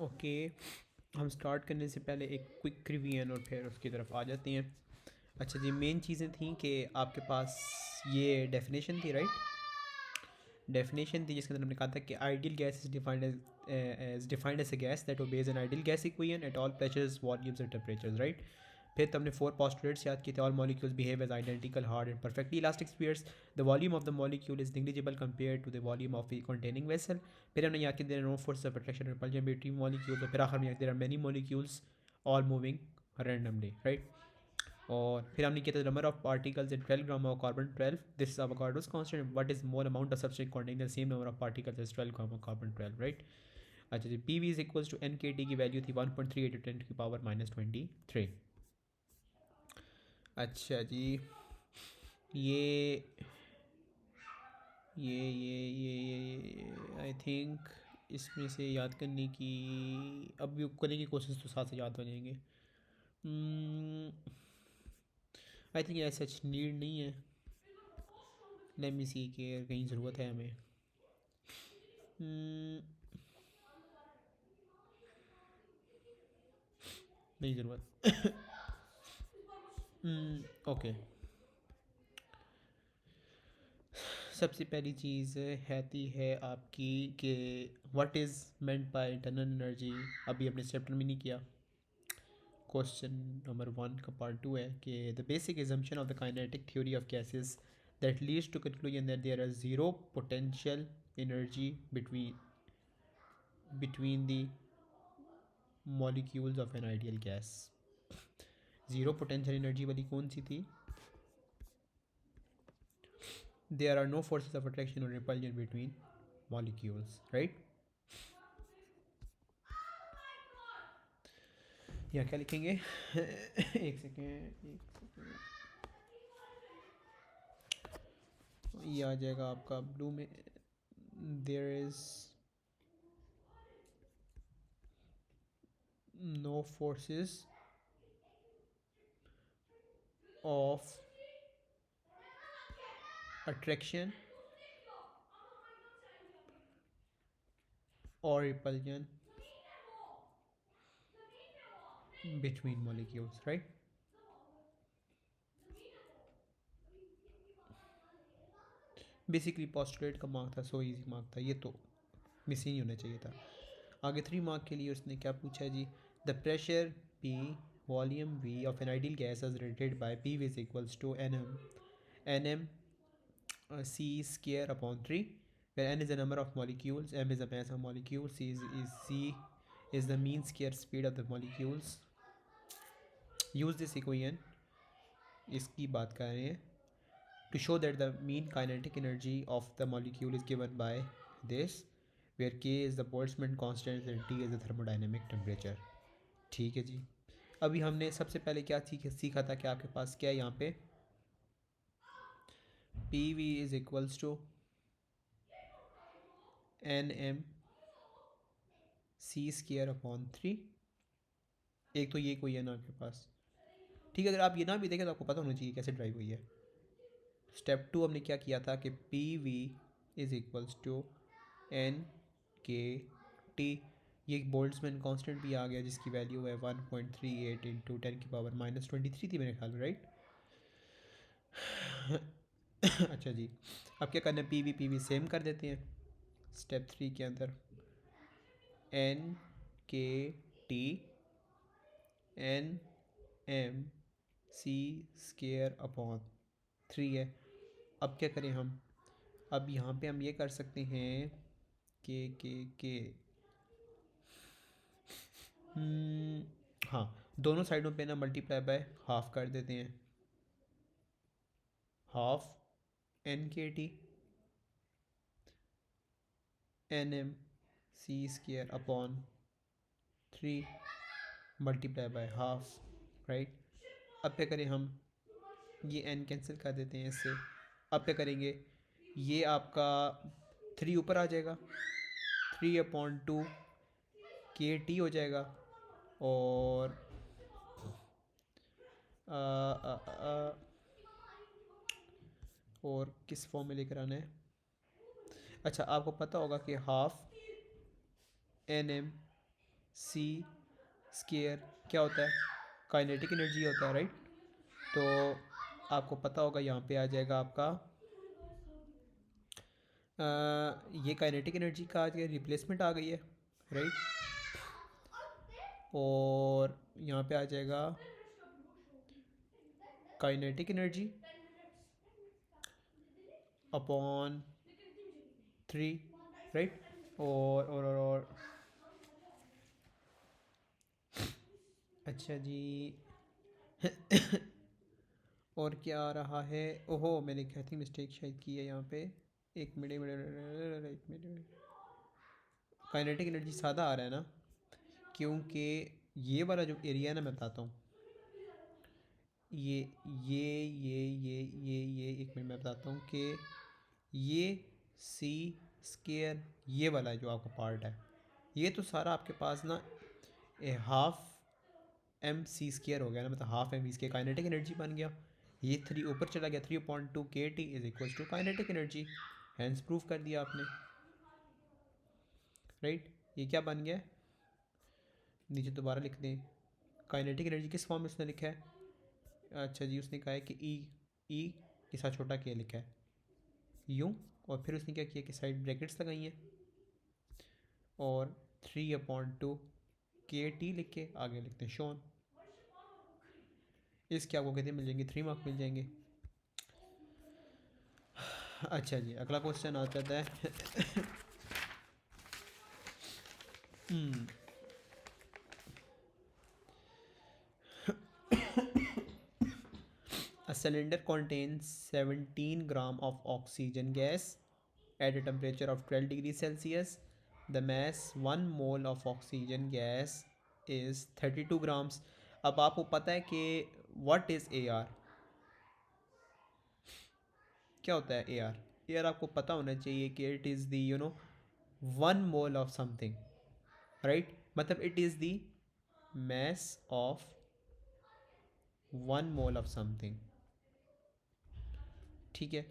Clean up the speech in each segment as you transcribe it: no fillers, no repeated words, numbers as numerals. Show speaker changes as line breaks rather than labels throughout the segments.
Okay, हम start करने से पहले एक क्विक रिवीजन और फिर उसकी तरफ आ जाते हैं। अच्छा जी, मेन चीज़ें थी कि आपके पास ये डेफिनेशन थी, राइट। डेफिनेशन थी जिसके अंदर हमने कहा था कि ideal gas is defined as a gas that obeys an ideal gas equation at all pressures volumes and temperatures, right. फिर तो हमने 4 postulates याद किए थे। All molecules behave as identical hard and perfectly elastic spheres. The volume of the molecule is negligible compare to the volume of the containing vessel. फिर हमने याद किया there are no force of attraction और repulsion between molecules. और फिर आखिर में याद there are many molecules all moving randomly, right. और फिर हमने किया था number of particles in 12 gram of carbon 12, this is Avogadro's constant, what is mole amount of substance containing the same number of particles as 12 gram of carbon 12, right. अच्छा जी, P V is equals to N K T की value थी 1.38 × 10⁻23। अच्छा जी, ये I think इसमें से याद करने की, अब भी करने की कोशिश तो साथ से याद हो जाएंगे। आई थिंक ऐसा सच नीड नहीं है। लेट मी सी कि कहीं ज़रूरत है हमें। नहीं ज़रूरत। ओके, सबसे पहली चीज़ हैती है आपकी कि what is meant by internal energy. अभी अपने चैप्टर में नहीं किया। क्वेश्चन नंबर 1 का पार्ट 2 है कि the basic assumption of the kinetic theory of gases that leads to conclusion that there are zero potential energy between the molecules of an ideal gas। Zero potential energy वाली कौन सी थी? There are no forces of attraction और repulsion between molecules, right. यहाँ क्या लिखेंगे? एक second, ये आ जाएगा आपका ब्लू में। There is no forces of attraction और repulsion between molecules, right. Basically postulate का मार्क था, सो इजी मार्क था, ये तो मिस ही नहीं होना चाहिए था। आगे 3 मार्क के लिए उसने क्या पूछा है जी? The pressure P, volume V of an ideal gas is related by P is equals to N M C square upon 3, where n is the number of molecules, m is the mass of molecules, c is the mean square speed of the molecules। use this equation, इसकी बात कर रहे हैं, to show that the mean kinetic energy of the molecule is given by this, where k is the Boltzmann constant and t is the thermodynamic temperature। ठीक है जी। अभी हमने सबसे पहले क्या सीखा था कि आपके पास क्या है यहाँ पे, P V is equals to N M C square upon 3। एक तो ये कोई है ना आपके पास, ठीक है। अगर आप ये ना भी देखें तो आपको पता होना चाहिए कैसे ड्राइव हुई है। स्टेप 2 हमने क्या किया था कि P V is equals to N K T. ये एक बोल्ट्जमैन कांस्टेंट भी आ गया जिसकी वैल्यू है 1.38 इंटू 10⁻23 थी मेरे ख्याल में, राइट। अच्छा जी, अब क्या करना है, पी वी सेम कर देते हैं स्टेप 3 के अंदर। N K T N M C square upon 3 है। अब क्या करें हम, अब यहाँ पे हम ये कर सकते हैं के हाँ, दोनों साइडों पे ना मल्टीप्लाई बाय हाफ कर देते हैं। Half N K T N M C square upon 3 multiply by half, right. अब क्या करें हम, ये एन कैंसिल कर देते हैं इससे। अब क्या करेंगे, ये आपका 3 ऊपर आ जाएगा, 3/2 के टी हो जाएगा। और आ, आ, आ, और किस फॉर्म में लेकर आना है? अच्छा, आपको पता होगा कि half N M C square क्या होता है? काइनेटिक एनर्जी होता है, राइट? तो आपको पता होगा यहाँ पे आ जाएगा आपका ये काइनेटिक एनर्जी का आज रिप्लेसमेंट आ गई है, राइट? और यहाँ पे आ जाएगा काइनेटिक एनर्जी अपॉन 3, राइट? और अच्छा जी। और क्या आ रहा है? ओहो, मैंने आई थिंक मिस्टेक शायद की है यहाँ पे। एक मिनट, एक मिनट। काइनेटिक एनर्जी सादा आ रहा है ना, क्योंकि ये वाला जो एरिया है ना, मैं बताता हूँ। ये ये एक मिनट मैं बताता हूँ कि ये सी स्केयर, ये वाला जो आपका पार्ट है, ये तो सारा आपके पास ना हाफ एम सी स्केयर हो गया ना, मतलब half M V square kinetic energy बन गया। ये 3 ऊपर चला गया, 3.2 K T is equal to kinetic energy. Hence proof कर दिया आपने, राइट? ये क्या बन गया? नीचे दोबारा लिख दें। काइनेटिक एनर्जी किस फॉर्म में उसने लिखा है? अच्छा जी, उसने कहा है कि ई के साथ छोटा के लिखा है यूँ, और फिर उसने क्या किया कि साइड ब्रैकेट्स लगाई हैं और 3/2 के टी लिख के आगे लिखते हैं शॉन। इसके आपको कहते मिल जाएंगे 3 मार्क मिल जाएंगे। अच्छा जी, अगला क्वेश्चन आ जाता है। A cylinder contains 17 gram of oxygen gas at a temperature of 12 degrees Celsius. The mass 1 mole of oxygen gas is 32 grams. अब आपको पता है कि what is AR? क्या होता है AR? AR आपको पता होना चाहिए कि it is the 1 mole of something, right? मतलब it is the mass of 1 mole of something, ठीक है?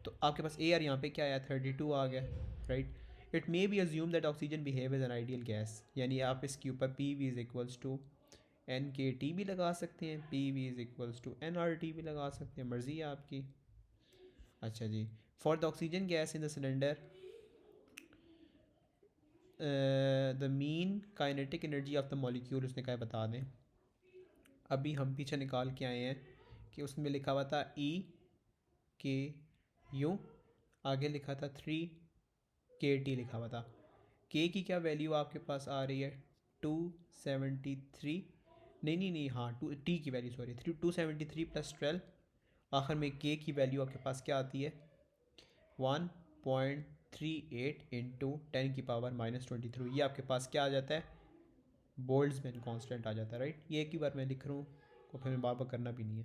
तो आपके पास ए आर यहाँ पे क्या आया? 32 आ गया, right? It may be assume that oxygen behave as an ideal gas, यानी आप इसके ऊपर P V is equals to N K T भी लगा सकते हैं, P V is equals to N R T भी लगा सकते हैं, मर्जी है आपकी। अच्छा जी, for the oxygen gas in the cylinder the mean kinetic energy of the molecule उसने कहा बता दें। अभी हम पीछे निकाल के आए हैं कि उसमें लिखा हुआ था ई के यू, आगे लिखा था 3 के टी लिखा हुआ था। के की क्या वैल्यू आपके पास आ रही है? 273। नहीं, हाँ, टी की वैल्यू सॉरी 273 + 12। आखिर में के की वैल्यू आपके पास क्या आती है? 1.38 इंटू 10⁻⁻23। ये आपके पास क्या आ जाता है? बोल्ट्जमैन कांस्टेंट आ जाता है, राइट? ये एक ही बार मैं लिख रहा हूँ, को फिर बार बार करना भी नहीं है।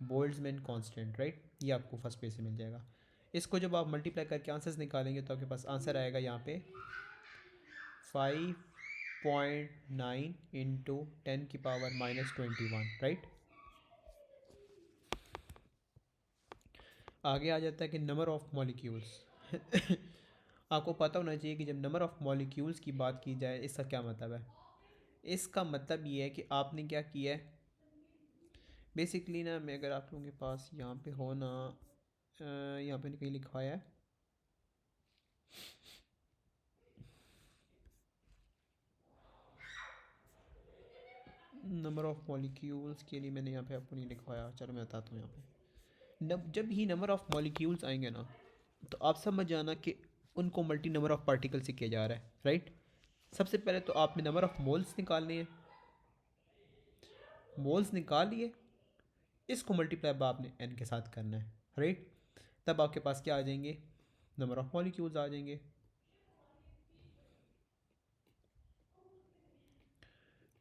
Boltzmann constant, right? ये आपको फर्स्ट पेज से मिल जाएगा। इसको जब आप मल्टीप्लाई करके आंसर्स निकालेंगे तो आपके पास आंसर आएगा यहाँ पे 5.9 इंटू 10⁻⁻21, राइट? आगे आ जाता है कि नंबर ऑफ़ मॉलिक्यूल्स। आपको पता होना चाहिए कि जब नंबर ऑफ़ मॉलिक्यूल्स की बात की जाए इसका क्या मतलब है। इसका मतलब ये है कि आपने क्या किया है बेसिकली ना, मैं अगर आप लोगों के पास यहाँ पे हो ना, यहाँ पे कहीं लिखवाया है नंबर ऑफ़ मॉलिक्यूल्स के लिए, मैंने यहाँ पे आपको नहीं लिखवाया। चलो मैं बताता हूँ यहाँ पे। जब ही नंबर ऑफ़ मॉलिक्यूल्स आएंगे ना, तो आप समझ जाना कि उनको मल्टी नंबर ऑफ़ पार्टिकल से किया जा रहा है, राइट? सबसे पहले तो आपने नंबर ऑफ़ मोल्स निकालने हैं। मोल्स निकाल लिए, इसको मल्टीप्लाई आपने एन के साथ करना है, राइट? तब आपके पास क्या आ जाएंगे? नंबर ऑफ़ मॉलिक्यूल्स आ जाएंगे,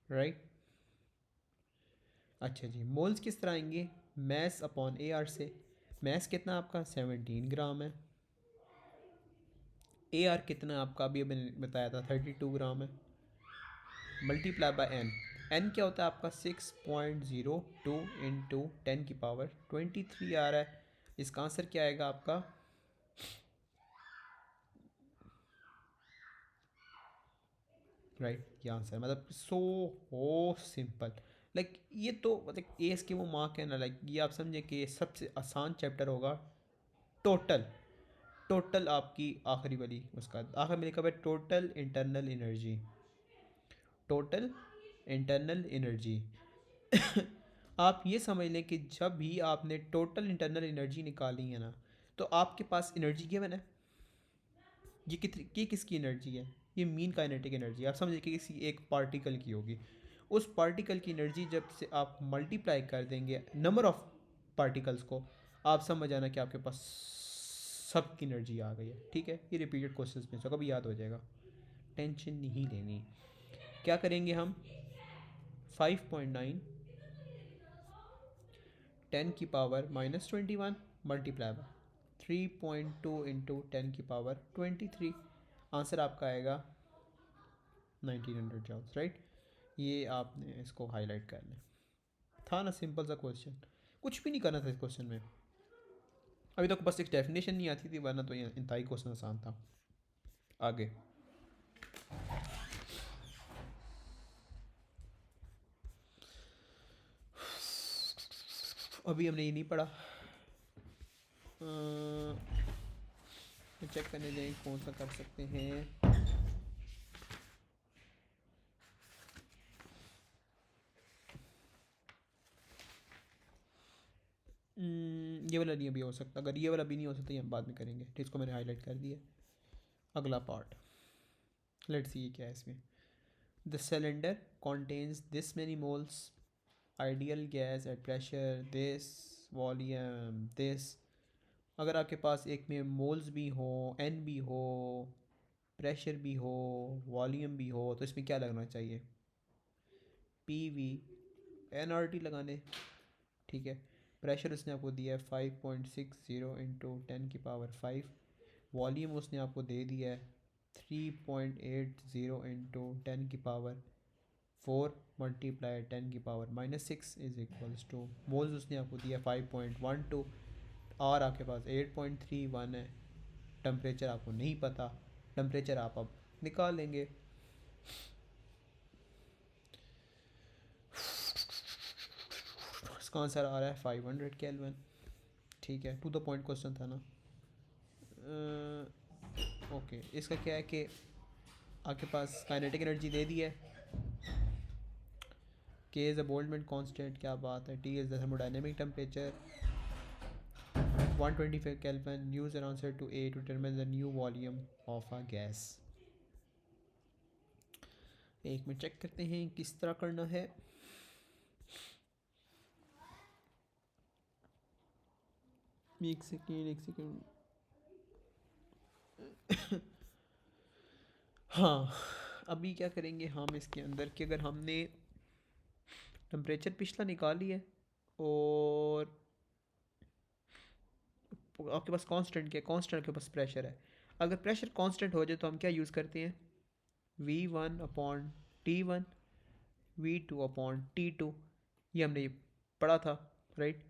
राइट? अच्छा जी, मोल्स किस तरह आएंगे? मैस अपॉन ए आर से। मैस कितना आपका? 17 ग्राम है। ए आर कितना आपका? अभी मैंने बताया था 32 ग्राम है। Multiply by N. एन क्या होता है आपका? 6.02 इंटू 10⁻23 आ रहा है। इसका आंसर क्या आएगा आपका? राइट, ये आंसर मतलब सो हो सिंपल। लाइक ये तो मतलब एस के वो मार्क है ना, लाइक ये आप समझे कि सबसे आसान चैप्टर होगा। टोटल टोटल आपकी आखिरी वाली उसका आखिर में लिखा हुआ है total internal energy. Total internal energy. आप ये समझ लें कि जब भी आपने टोटल इंटरनल एनर्जी निकाली है ना, तो आपके पास एनर्जी गिवन है। ये कितनी ये किसकी एनर्जी है? ये मीन काइनेटिक एनर्जी। आप समझिए कि किसी एक पार्टिकल की होगी। उस पार्टिकल की एनर्जी जब से आप मल्टीप्लाई कर देंगे नंबर ऑफ पार्टिकल्स को, आप समझ आना कि आपके पास सब की एनर्जी आ गई है। ठीक है, ये रिपीटेड क्वेश्चंस में सो कभी याद हो जाएगा, टेंशन नहीं लेनी। क्या करेंगे हम? 5.9 10⁻⁻21 मल्टीप्लाई बाय 3.2 इंटू 10⁻23। आंसर आपका आएगा 1900 जॉल्स, राइट। ये आपने इसको हाईलाइट कर लें। था ना सिंपल सा क्वेश्चन, कुछ भी नहीं करना था इस क्वेश्चन में। अभी तक बस एक डेफिनेशन नहीं आती थी, वरना तो ये इंतहाई क्वेश्चन आसान था। आगे अभी हमने ये नहीं पढ़ा। चेक करने जाए कौन सा कर सकते हैं। ये वाला नहीं अभी हो सकता। अगर ये वाला भी नहीं हो सकता, ये हम बाद में करेंगे। तो इसको मैंने हाईलाइट कर दिया। अगला पार्ट, लेट्स सी ये क्या है इसमें। The cylinder contains this many moles ideal gas at pressure this volume this। अगर आपके पास एक में मोल्स भी हो, एन भी हो, प्रेशर भी हो, वॉल्यूम भी हो, तो इसमें क्या लगना चाहिए? P V N R T लगाने। ठीक है, प्रेशर उसने आपको दिया है 5.60 इंटू 10⁵। वॉल्यूम उसने आपको दे दिया है 3.80 into 10⁴ multiply 10⁻⁻6 is equals two moles उसने आपको दिया 5.12 और आपके पास 8.31 है। टेम्परेचर आपको नहीं पता, टेम्परेचर आप अब निकाल लेंगे। इसका आंसर आ रहा है 500 केल्विन। ठीक है, टू द पॉइंट क्वेश्चन था ना। ओके, इसका क्या है कि आपके पास काइनेटिक एनर्जी दे दी है। के इज़ अ बोल्टजमैन कांस्टेंट, क्या बात है। T is the thermodynamic temperature 125 kelvin. Use an answer to a to determine the new volume of a gas. एक मिनट चेक करते हैं किस तरह करना है। एक सेकेंड। हाँ, अभी क्या करेंगे हम इसके अंदर कि अगर हमने टेम्परेचर पिछला निकाल लिया है और आपके पास कांस्टेंट क्या, कांस्टेंट के पास प्रेशर है। अगर प्रेशर कांस्टेंट हो जाए तो हम क्या यूज़ करते हैं? V1/T1, V2/T2। ये हमने पढ़ा था, राइट।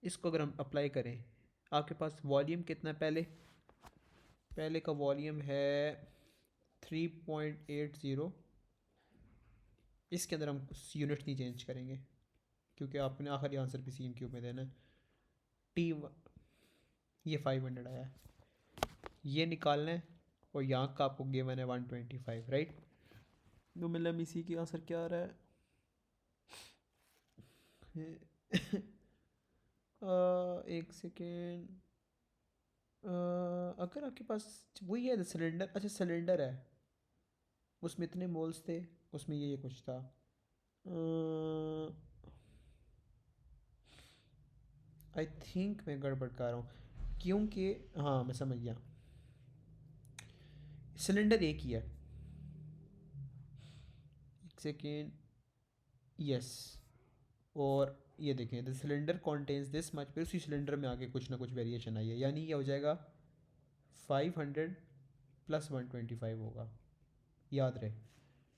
इसको अगर हम अप्लाई करें, आपके पास वॉल्यूम कितना पहले का वॉल्यूम है 3.80। इसके अंदर हम यूनिट नहीं चेंज करेंगे क्योंकि आपने आखिरी आंसर भी CMQ में देना है। टी ये 500 आया है, ये निकालना है। और यहाँ का आपको गिवन है 125, राइट। तो मतलब इसी की आंसर क्या आ रहा है? एक सेकेंड। अगर आपके पास वही है सिलेंडर, अच्छा सिलेंडर है, उसमें इतने मोल्स थे, उसमें ये कुछ था। आई थिंक मैं गड़बड़ कर रहा हूँ क्योंकि हाँ मैं समझ गया, सिलेंडर एक ही है। एक सेकेंड, यस। और ये देखें the cylinder contains this much, फिर उसी सिलेंडर में आगे कुछ ना कुछ वेरिएशन आई है, यानी ये हो जाएगा 500 प्लस 125 होगा। याद रहे,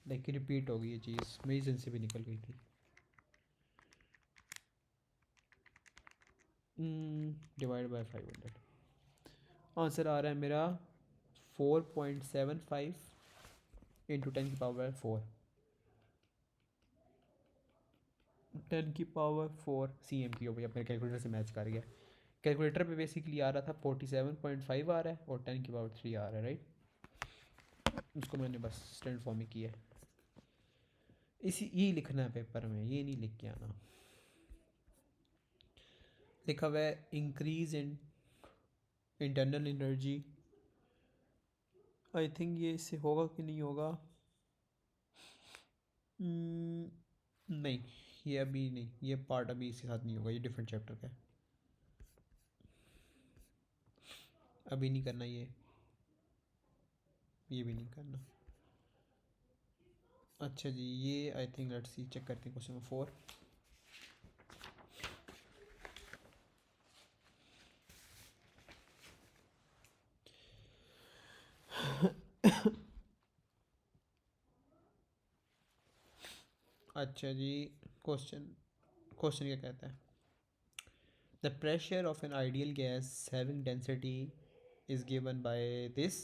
लेकिन रिपीट होगी ये चीज़, मेरी जन से भी निकल गई थी। डिवाइड बाय 500, आंसर आ रहा है मेरा 4.75 इंटू 10⁴, 10⁴ cm की हो गई, अपने कैलकुलेटर से मैच कर गया। कैलकुलेटर पे बेसिकली आ रहा था 47.5 आ रहा है और 10⁻³ आ रहा है, राइट। उसको मैंने बस स्टैंड फॉर्म में किया है। इसी ये लिखना है पेपर में, ये नहीं लिख के आना। लिखा हुआ है increase in internal energy. I think ये इससे होगा कि नहीं होगा। नहीं, ये अभी नहीं, ये पार्ट अभी इसके साथ नहीं होगा, ये डिफरेंट चैप्टर का है, अभी नहीं करना ये भी नहीं करना। अच्छा जी, ये I think let's see, check करते हैं क्वेश्चन नंबर 4। अच्छा जी, क्वेश्चन क्वेश्चन क्या कहता है? The pressure of an ideal gas having density is given by this,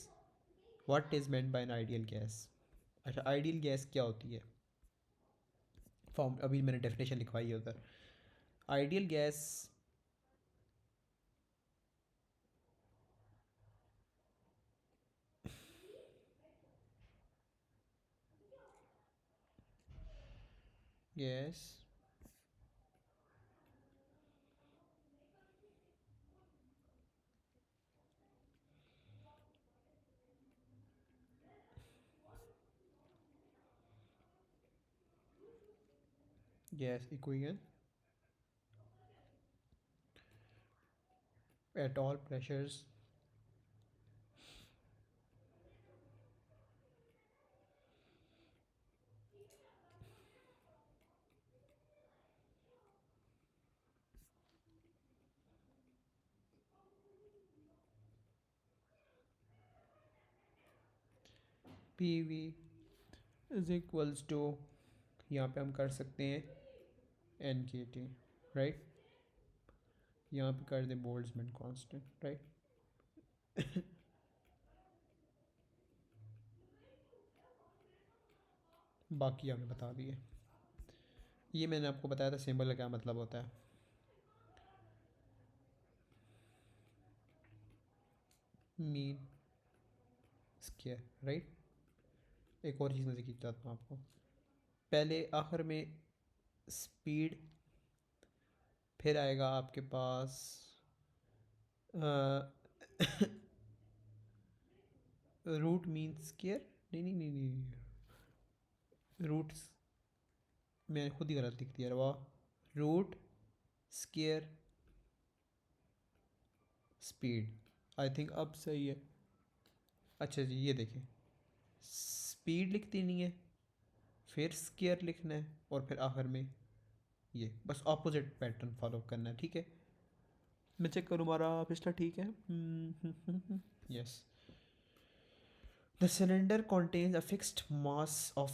what is meant by N ideal gas. अच्छा, आइडियल गैस क्या होती है? फॉर्म अभी मैंने डेफिनेशन लिखवाई है उधर। Ideal gas gas gas equation at all pressures PV is equals to, यहाँ पे हम कर सकते हैं NKT, राइट। यहाँ पे कर दें बोल्ट्जमैन कांस्टेंट, राइट। बाकी आपने बता दिए। ये मैंने आपको बताया था सिंबल का क्या मतलब होता है। Mean square, right. एक और चीज़ मैं जिक्र चाहता हूँ आपको, पहले आखिर में स्पीड, फिर आएगा आपके पास रूट मीन स्क्वायर, नहीं, रूट्स मैंने खुद ही गलत लिख दिया, वाह। Root square speed, I think अब सही है। अच्छा जी, ये देखें, स्पीड लिखती नहीं है, फिर स्क्वायर लिखना है और फिर आखिर में ये, बस ऑपोजिट पैटर्न फॉलो करना है, ठीक है। मैं चेक करूँ हमारा पिछला ठीक है। Yes. The cylinder contains a fixed mass of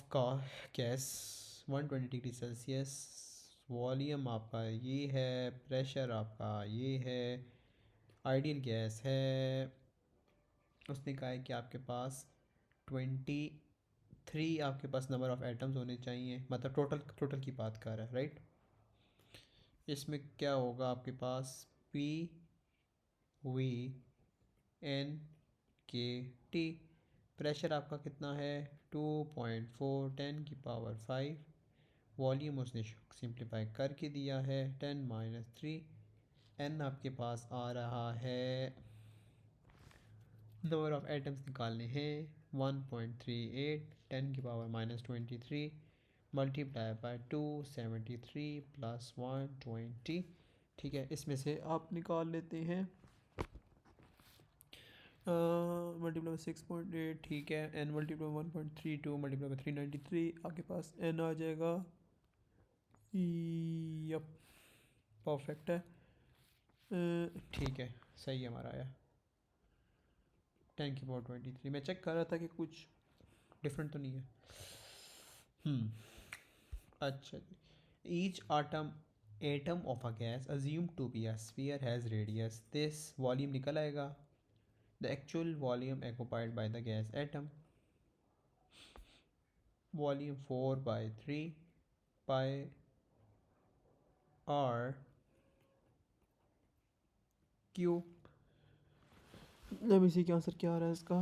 gas 120 degree Celsius. Volume आपका ये है, प्रेशर आपका ये है, आइडियल गैस है। उसने कहा है कि आपके पास 23 आपके पास नंबर ऑफ़ एटम्स होने चाहिए, मतलब टोटल टोटल की बात कर रहा है, राइट। इसमें क्या होगा आपके पास, PV NKT। प्रेशर आपका कितना है, 2.4 10⁵। वॉल्यूम उसने सिंप्लीफाई करके दिया है 10⁻3। एन आपके पास आ रहा है, नंबर ऑफ एटम्स निकालने हैं 1.38 10⁻23 मल्टीप्लाई बाय 273 प्लस 120। ठीक है, इसमें से आप निकाल लेते हैं मल्टीप्लाई बाई 6.8, ठीक है। एन मल्टीप्लाई 1.32 मल्टीप्लाई बाई 393, आपके पास एन आ जाएगा। यप, परफेक्ट है। ठीक है, सही है हमारा आया 10⁻23। मैं चेक कर रहा था कि कुछ डिफरेंट तो नहीं है। अच्छा जी, each atom of a gas assume to be a sphere has radius this, volume निकल आएगा, the actual volume occupied by the gas atom. Volume 4/3 pi R cube. अब इसी के आंसर क्या आ रहा है इसका?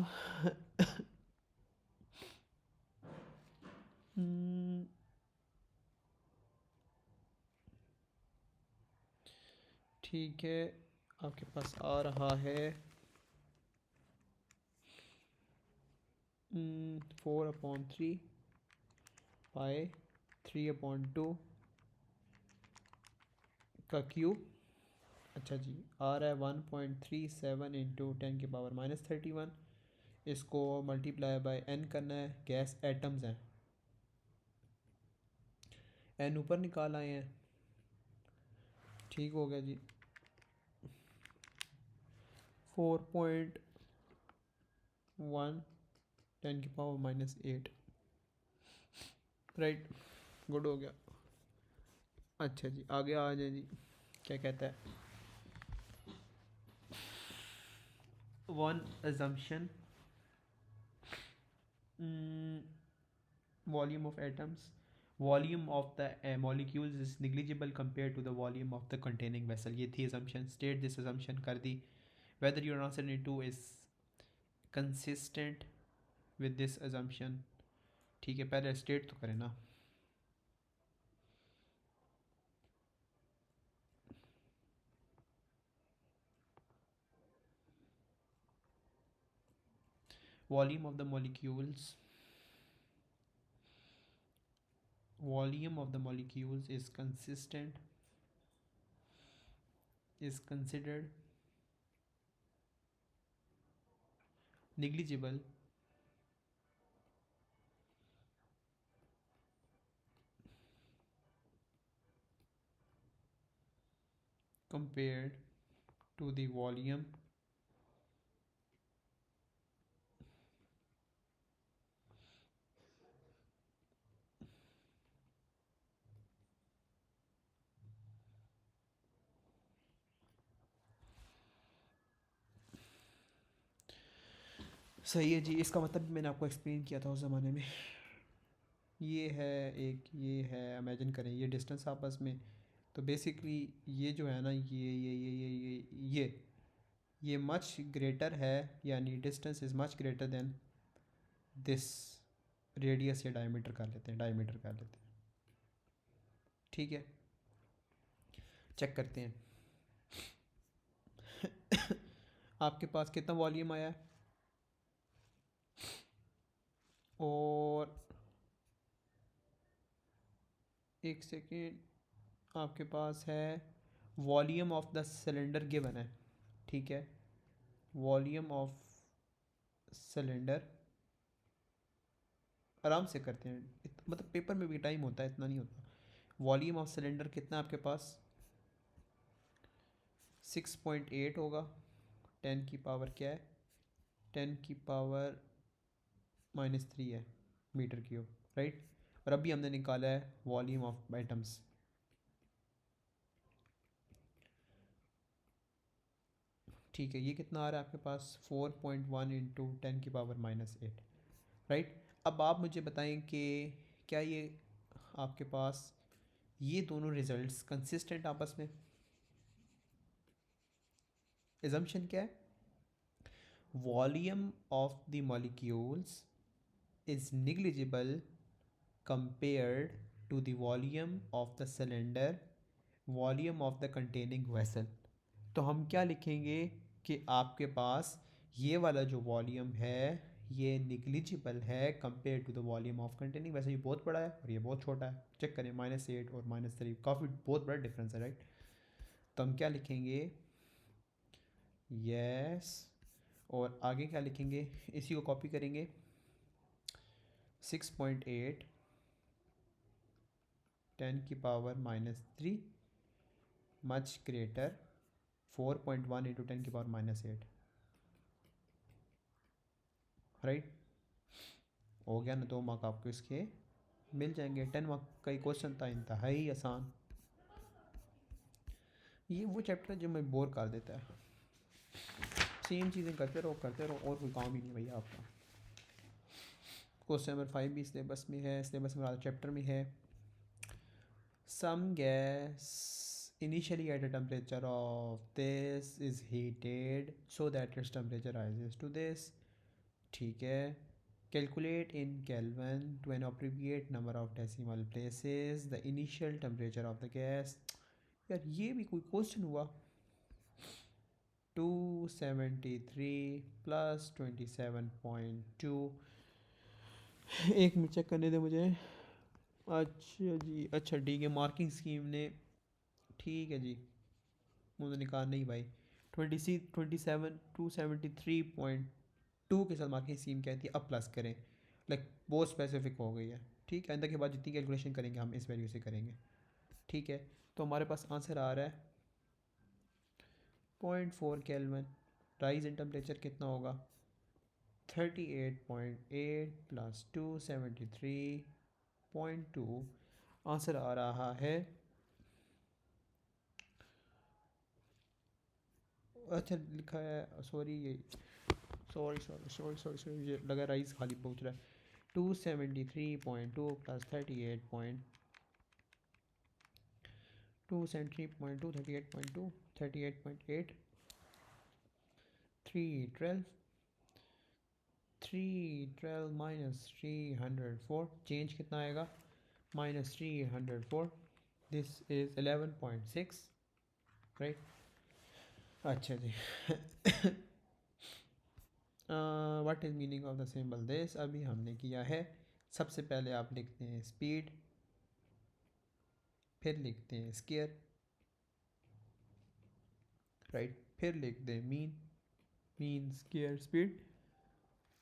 ठीक है, आपके पास आ रहा है 4/3 पाई 3/2 का क्यूब। अच्छा जी, आ रहा है 1.37 इंटू 10⁻31। इसको मल्टीप्लाई बाय n करना है। गैस एटम्स हैं, n ऊपर निकाल आए हैं। ठीक हो गया जी। 4.1 10⁻8। राइट, गुड हो गया। अच्छा जी, आगे आ जाए जी। क्या कहता है? One assumption, volume of atoms, volume of the molecules is negligible compared to the volume of the containing vessel. ये थी assumption. State this assumption कर दी. Whether your answer in 2 is consistent with this assumption. ठीक है, पहले state तो करें ना। Volume of the molecules, volume of the molecules is consistent, is considered negligible compared to the volume सही है जी। इसका मतलब मैंने आपको एक्सप्लेन किया था उस ज़माने में। ये है एक, ये है, इमेजिन करें ये डिस्टेंस आपस में। तो बेसिकली ये जो है ना, ये मच ग्रेटर है, यानी distance is much greater than this radius या डायमीटर कर लेते हैं, डायमीटर कर लेते हैं। ठीक है, चेक करते हैं। आपके पास कितना वॉल्यूम आया है? और एक सेकेंड, आपके पास है volume of the cylinder given है। ठीक है, वॉल्यूम ऑफ सिलेंडर, आराम से करते हैं, मतलब पेपर में भी टाइम होता है, इतना नहीं होता। वॉल्यूम ऑफ सिलेंडर कितना आपके पास? 6.8 होगा। 10 की पावर क्या है? 10⁻³ है, मीटर क्यूब। राइट, और अभी हमने निकाला है वॉल्यूम ऑफ एटम्स। ठीक है, ये कितना आ रहा है आपके पास? 4.1 इंटू 10⁻⁻8। राइट, अब आप मुझे बताएं कि क्या ये आपके पास ये दोनों रिजल्ट्स कंसिस्टेंट आपस में? assumption क्या है? Volume of the molecules is negligible compared to the volume of the cylinder, volume of the containing vessel. तो हम क्या लिखेंगे कि आपके पास ये वाला जो वॉल्यूम है ये निग्लिजिबल है compare to the volume of containing. वैसे ये बहुत बड़ा है और ये बहुत छोटा है। चेक करें, -8 और -3 काफ़ी बहुत बड़ा डिफरेंस है। राइट, तो हम क्या लिखेंगे? यस, और आगे क्या लिखेंगे? इसी को कॉपी करेंगे। 6.8 10⁻³ मच ग्रेटर 4.1 इंटू 10⁻⁸। राइट, हो गया ना? 2 मार्क आपको इसके मिल जाएंगे। 10 मार्क का ही क्वेश्चन था, इंतहाई आसान। ये वो चैप्टर जो मैं बोर कर देता है, सेम चीज़ें करते रहो और कोई काम ही नहीं भैया आपका। क्वेश्चन नंबर 5 भी सिलेबस में है, सिलेबस में चैप्टर में है। Some gas initially at a temperature of this is heated so that its temperature rises to this. ठीक है. Calculate in Kelvin to an appropriate number of decimal places the initial temperature of the gas. यार ये भी कोई question हुआ. 273 plus 27.2. एक minute check करने दे मुझे. अच्छा जी, अच्छा ठीक है. मार्किंग स्कीम ने ठीक है जी, मुझे निकाल नहीं भाई. 273.2 के साथ मार्किंग स्कीम कहती है. अब प्लस करें, लाइक बहुत स्पेसिफिक हो गई है. ठीक है, अंदर के बाद जितनी कैलकुलेशन करेंगे हम इस वैल्यू से करेंगे. ठीक है, तो हमारे पास आंसर आ रहा है 0.4 केल्विन. राइज इन टेम्परेचर कितना होगा? 38.8 प्लस 273.2. आंसर आ रहा है, अच्छा लिखा है, सॉरी ये सॉरी ये लगा राइस खाली पूछ रहा है. 273.2 प्लस 38.2 38.2 38.8 312 माइनस 304. चेंज कितना आएगा? माइनस 304. This is 11.6. राइट. अच्छा जी. What is meaning of the symbol this अभी हमने किया है. सबसे पहले आप लिखते हैं स्पीड, फिर लिखते हैं स्केयर, राइट, फिर लिख दें मीन स्केयर स्पीड.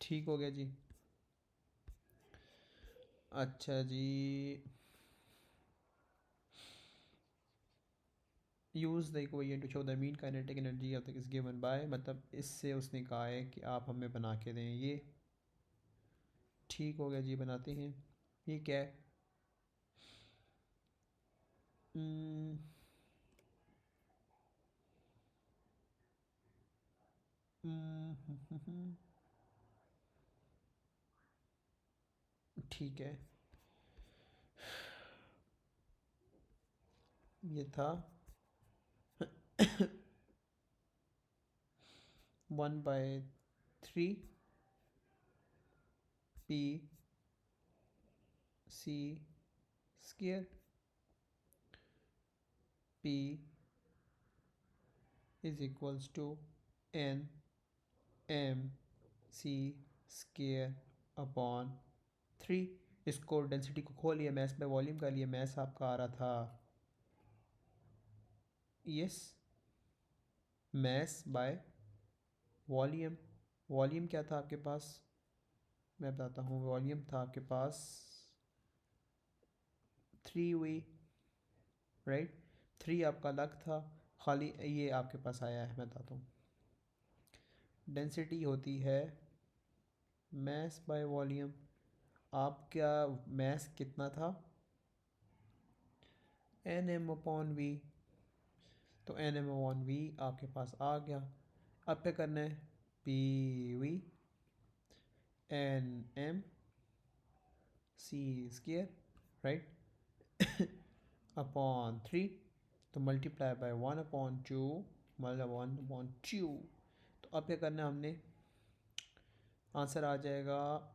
ठीक हो गया जी. अच्छा जी. Use the equation to show the mean kinetic energy of the is given by, मतलब इससे उसने कहा है कि आप हमें बना के दें ये. ठीक हो गया जी, बनाते हैं. ये क्या है? हम्म, ठीक है. ये था 1/3 P C square. P is equals to N M C square upon 3. इसको डेंसिटी को खोलिए, मैथ बाय वॉल्यूम का लिए. मैथ आपका आ रहा था, yes, math by volume. Volume क्या था आपके पास? मैं बताता हूँ. वॉल्यूम था आपके पास 3V, राइट. 3 आपका अलग था, खाली ये आपके पास आया है. मैं बताता हूँ. डेंसिटी होती है मैथ बाय वॉल्यूम. आपका मैथ कितना था? N M upon V. तो एन एम अपॉन वी आपके पास आ गया. अब क्या करना है? P V N M C square, right, upon 3. तो मल्टीप्लाई बाय 1/2, मतलब 1/2. तो अब क्या करना है हमने? आंसर आ जाएगा,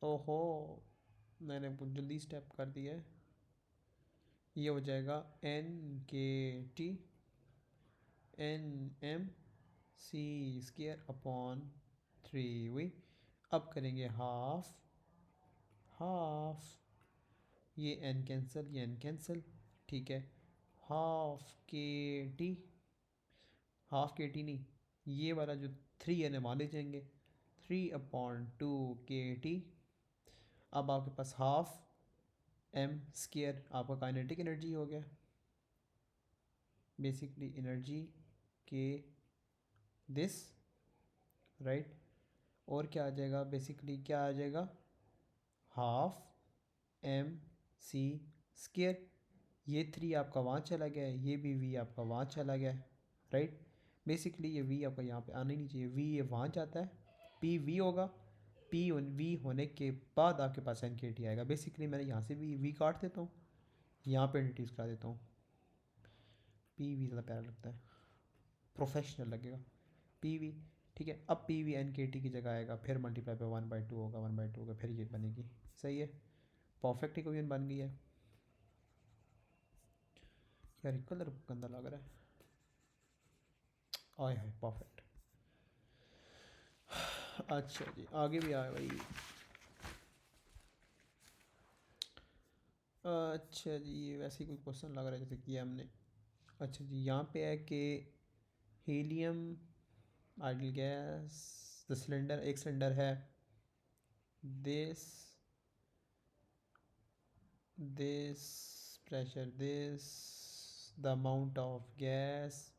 ओहो मैंने बहुत जल्दी स्टेप कर दिया है. ये हो जाएगा N K T N M C square upon 3V. अब करेंगे हाफ हाफ. ये एन कैंसिल, ये एन कैंसिल. ठीक है. हाफ के टी, हाफ के टी नहीं, ये वाला जो 3 है ना मान लीजिएंगे. 3/2 के टी. अब आपके पास हाफ एम स्केयर आपका काइनेटिक एनर्जी हो गया, बेसिकली एनर्जी के दिस, राइट. और क्या आ जाएगा? बेसिकली क्या आ जाएगा? Half M C square. ये 3 आपका वहाँ चला गया है, ये भी वी आपका वहाँ चला गया है, राइट. बेसिकली ये वी आपका यहाँ पे आना ही नहीं चाहिए, वी ये वहाँ जाता है, पी वी होगा, पी वी होने के बाद आपके पास एन के टी आएगा। बेसिकली मैंने यहाँ से भी वी काट देता हूँ, यहाँ पे एंटिटीज करा देता हूँ, पी वी ज़्यादा प्यारा लगता है, प्रोफेशनल लगेगा, पी वी। ठीक है, अब P V N K T की जगह आएगा, फिर मल्टीप्लाई पे 1/2 होगा, 1/2 होगा, फिर ये बनेगी। सही है, परफेक्ट इक्वेशन बन गई है। यार कलर गंदा लग रहा है, आए है परफेक्ट। अच्छा जी आगे भी आया भाई। अच्छा जी ये वैसे ही कोई क्वेश्चन लग रहा है जैसे किया हमने। अच्छा जी यहाँ पे है कि helium idol gas, the cylinder, एक सिलेंडर है, this this pressure, this the amount of gas.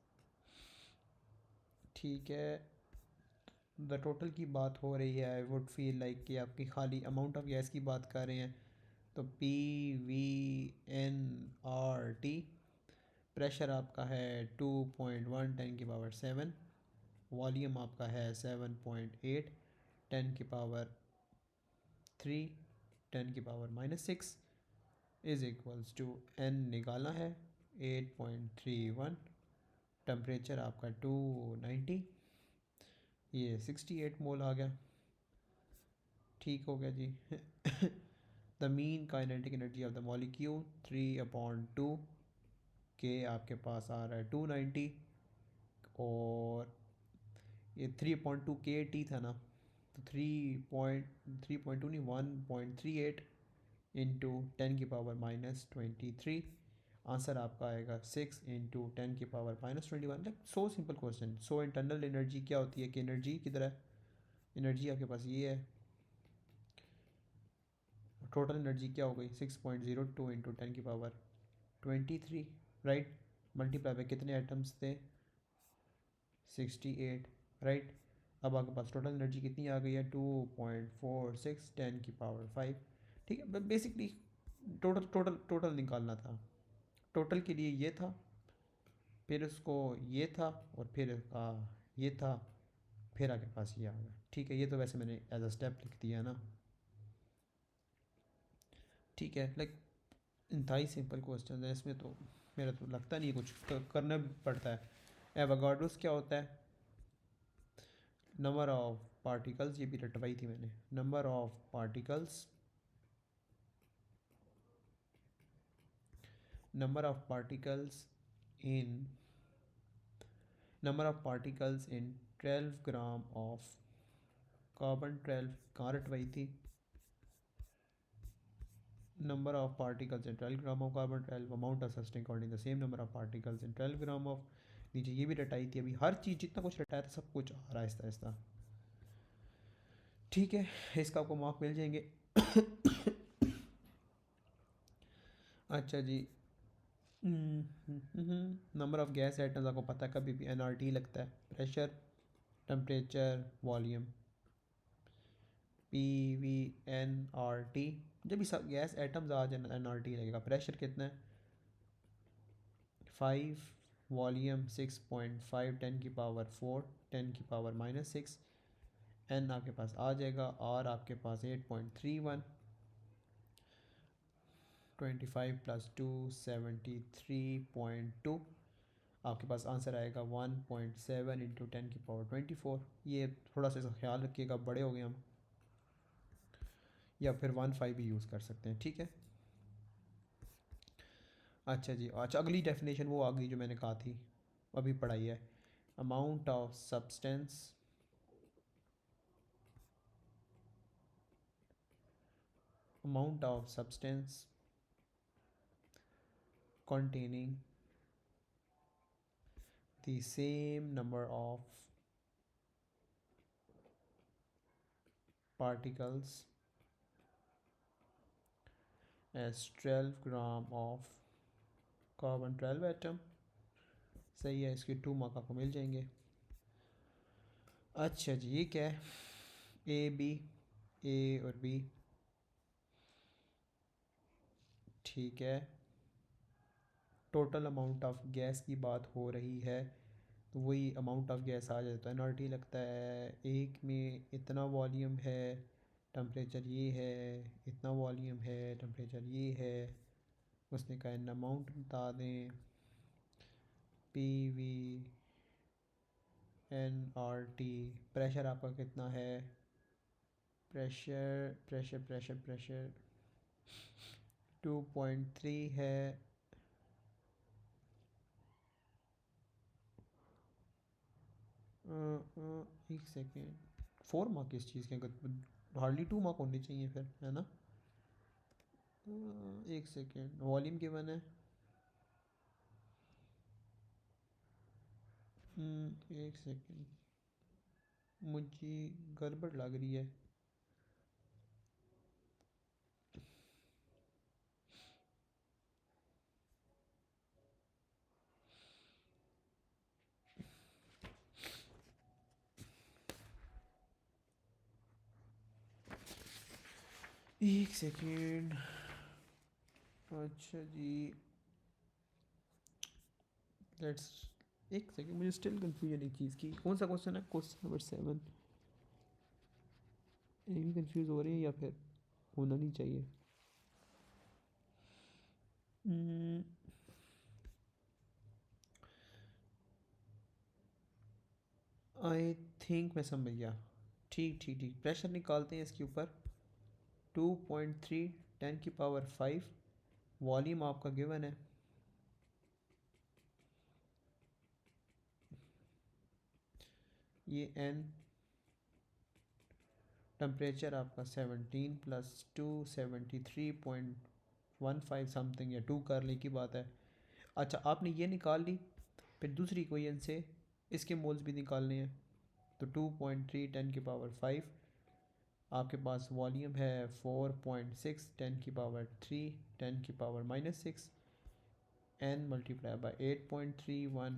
ठीक है, द टोटल की बात हो रही है, आई वुड फील लाइक कि आपकी खाली अमाउंट ऑफ गैस की बात कर रहे हैं, तो P V N R T. Pressure आपका है 2.1 10⁻⁷, वॉल्यूम आपका है 7.8 10⁻³ 10⁻⁻6 इज़ इक्वल्स टू एन निकालना है 8.31, टेम्परेचर आपका 290, ये 68 मोल आ गया। ठीक हो गया जी। The mean kinetic energy of the molecule 3/2 K आपके पास आ रहा है 290, और ये 3/2 के टी था ना, तो 3.2 नहीं 1.38 इंटू 10⁻⁻23। आंसर आपका आएगा 6 into 10⁻⁻21। Like so simple question. So internal energy क्या होती है कि एनर्जी की तरह, एनर्जी आपके पास ये है, टोटल एनर्जी क्या हो गई 6.02 इंटू 10⁻23, राइट। मल्टीप्लाई पे कितने आइटम्स थे, 68, राइट। अब आपके पास टोटल एनर्जी कितनी आ गई है, 2.46 10⁵। ठीक है, बेसिकली टोटल टोटल टोटल निकालना था, टोटल के लिए ये था, फिर उसको ये था, और फिर ये था, फिर आपके पास ये आ गया। ठीक है, ये तो वैसे मैंने एज अ स्टेप लिख दिया है ना। ठीक है, लाइक इंतहाई सिंपल क्वेश्चन है, इसमें तो मेरा तो लगता नहीं है कुछ करना भी पड़ता है। एवोगाड्रोस क्या होता है, नंबर ऑफ पार्टिकल्स, ये भी रटवाई थी मैंने, number of particles, number of particles in number of particles in 12 gram of carbon 12, कहाँ रटवाई थी, number of particles in 12 gram of carbon 12 amount of substance containing the same number of particles in 12 gram of, नीचे ये भी रटाई थी। अभी हर चीज़ जितना कुछ रटाया था सब कुछ आ रहा है आहिस्ता आहिस्ता। ठीक है, इसका आपको मार्क मिल जाएंगे। अच्छा जी, नंबर ऑफ गैस एटम्स आपको पता है कभी भी एनआरटी लगता है, pressure, temperature, volume, P V N R T. जब भी सब गैस एटम्स आ जाए एन आर टी लगेगा। प्रेशर कितना है 5, वॉल्यूम 6.5 10⁻⁴ 10⁻⁻6, एन आपके पास आ जाएगा, और आपके पास 8.31, 25 + 2 73.2, आपके पास आंसर आएगा 1.7 इंटू 10⁻24। ये थोड़ा सा इसका ख्याल रखिएगा, बड़े हो गए हम, या फिर 1.5 भी यूज़ कर सकते हैं। ठीक है, अच्छा जी। अच्छा अगली डेफिनेशन वो आ गई जो मैंने कहा थी अभी पढ़ाई है, amount of substance, amount of substance containing the same number of particles as 12 gram of carbon 12 atom। सही है, इसके 2 मार्क आपको मिल जाएंगे। अच्छा जी, ये क्या है, ए बी, ए और बी, ठीक है। टोटल अमाउंट ऑफ गैस की बात हो रही है तो वही अमाउंट ऑफ गैस आ जाता है। एनआरटी लगता है एक में इतना वॉल्यूम है, टेम्परेचर ये है, इतना वॉल्यूम है, टेम्परेचर ये है, उसने कहा इन अमाउंट बता दें, P V N R T. Pressure आपका कितना है, प्रेशर प्रेशर प्रेशर प्रेशर 2.3 है। एक सेकेंड, 4 मार्क किस चीज़ के, हार्डली 2 मार्क होने चाहिए फिर, है ना। एक सेकेंड, वॉल्यूम गिवन है। एक सेकेंड, मुझे गड़बड़ लग रही है। एक सेकेंड, अच्छा जी, लेट्स, एक सेकेंड, मुझे स्टिल कंफ्यूजन एक चीज़ की। कौन सा क्वेश्चन है, क्वेश्चन नंबर 7? ये भी कंफ्यूज हो रही है या फिर होना नहीं चाहिए। आई थिंक मैं समझ गया। ठीक ठीक ठीक, प्रेशर निकालते हैं इसके ऊपर। 2.3 10⁵ वॉल्यूम आपका गिवन है, ये n, टेम्परेचर आपका 17 + 2 73.15 समथिंग, या 2 करने की बात है। अच्छा, आपने ये निकाल ली, फिर दूसरी इक्वेशन से इसके मोल्स भी निकालने हैं। तो 2.3 10⁵ आपके पास वॉल्यूम है 4.6 10⁻³ 10⁻⁻6 n मल्टीप्लाई बाई 8.31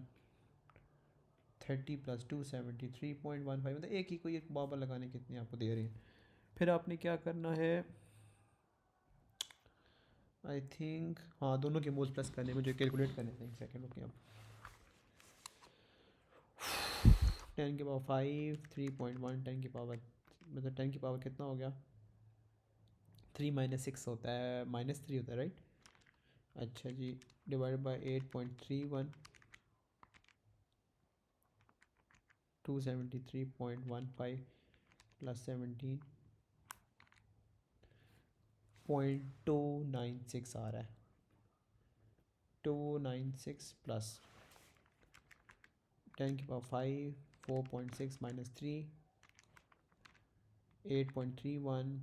30 + 2 73.15, मतलब एक ही को एक बराबर लगाने कितने आपको दे रहे हैं। फिर आपने क्या करना है, आई थिंक हाँ, दोनों के मोल्स प्लस करने, मुझे कैलकुलेट करने थे, एक सेकेंड रुकिए। अब 10⁵5 3.1 मतलब 10 कितना हो गया, 3 - 6 होता है, -3 होता है राइट। अच्छा जी, डिवाइड बाई 8.31 273.15 + 17.296 आ रहा है। 296 प्लस 10⁵5 4.6 - 3 8.31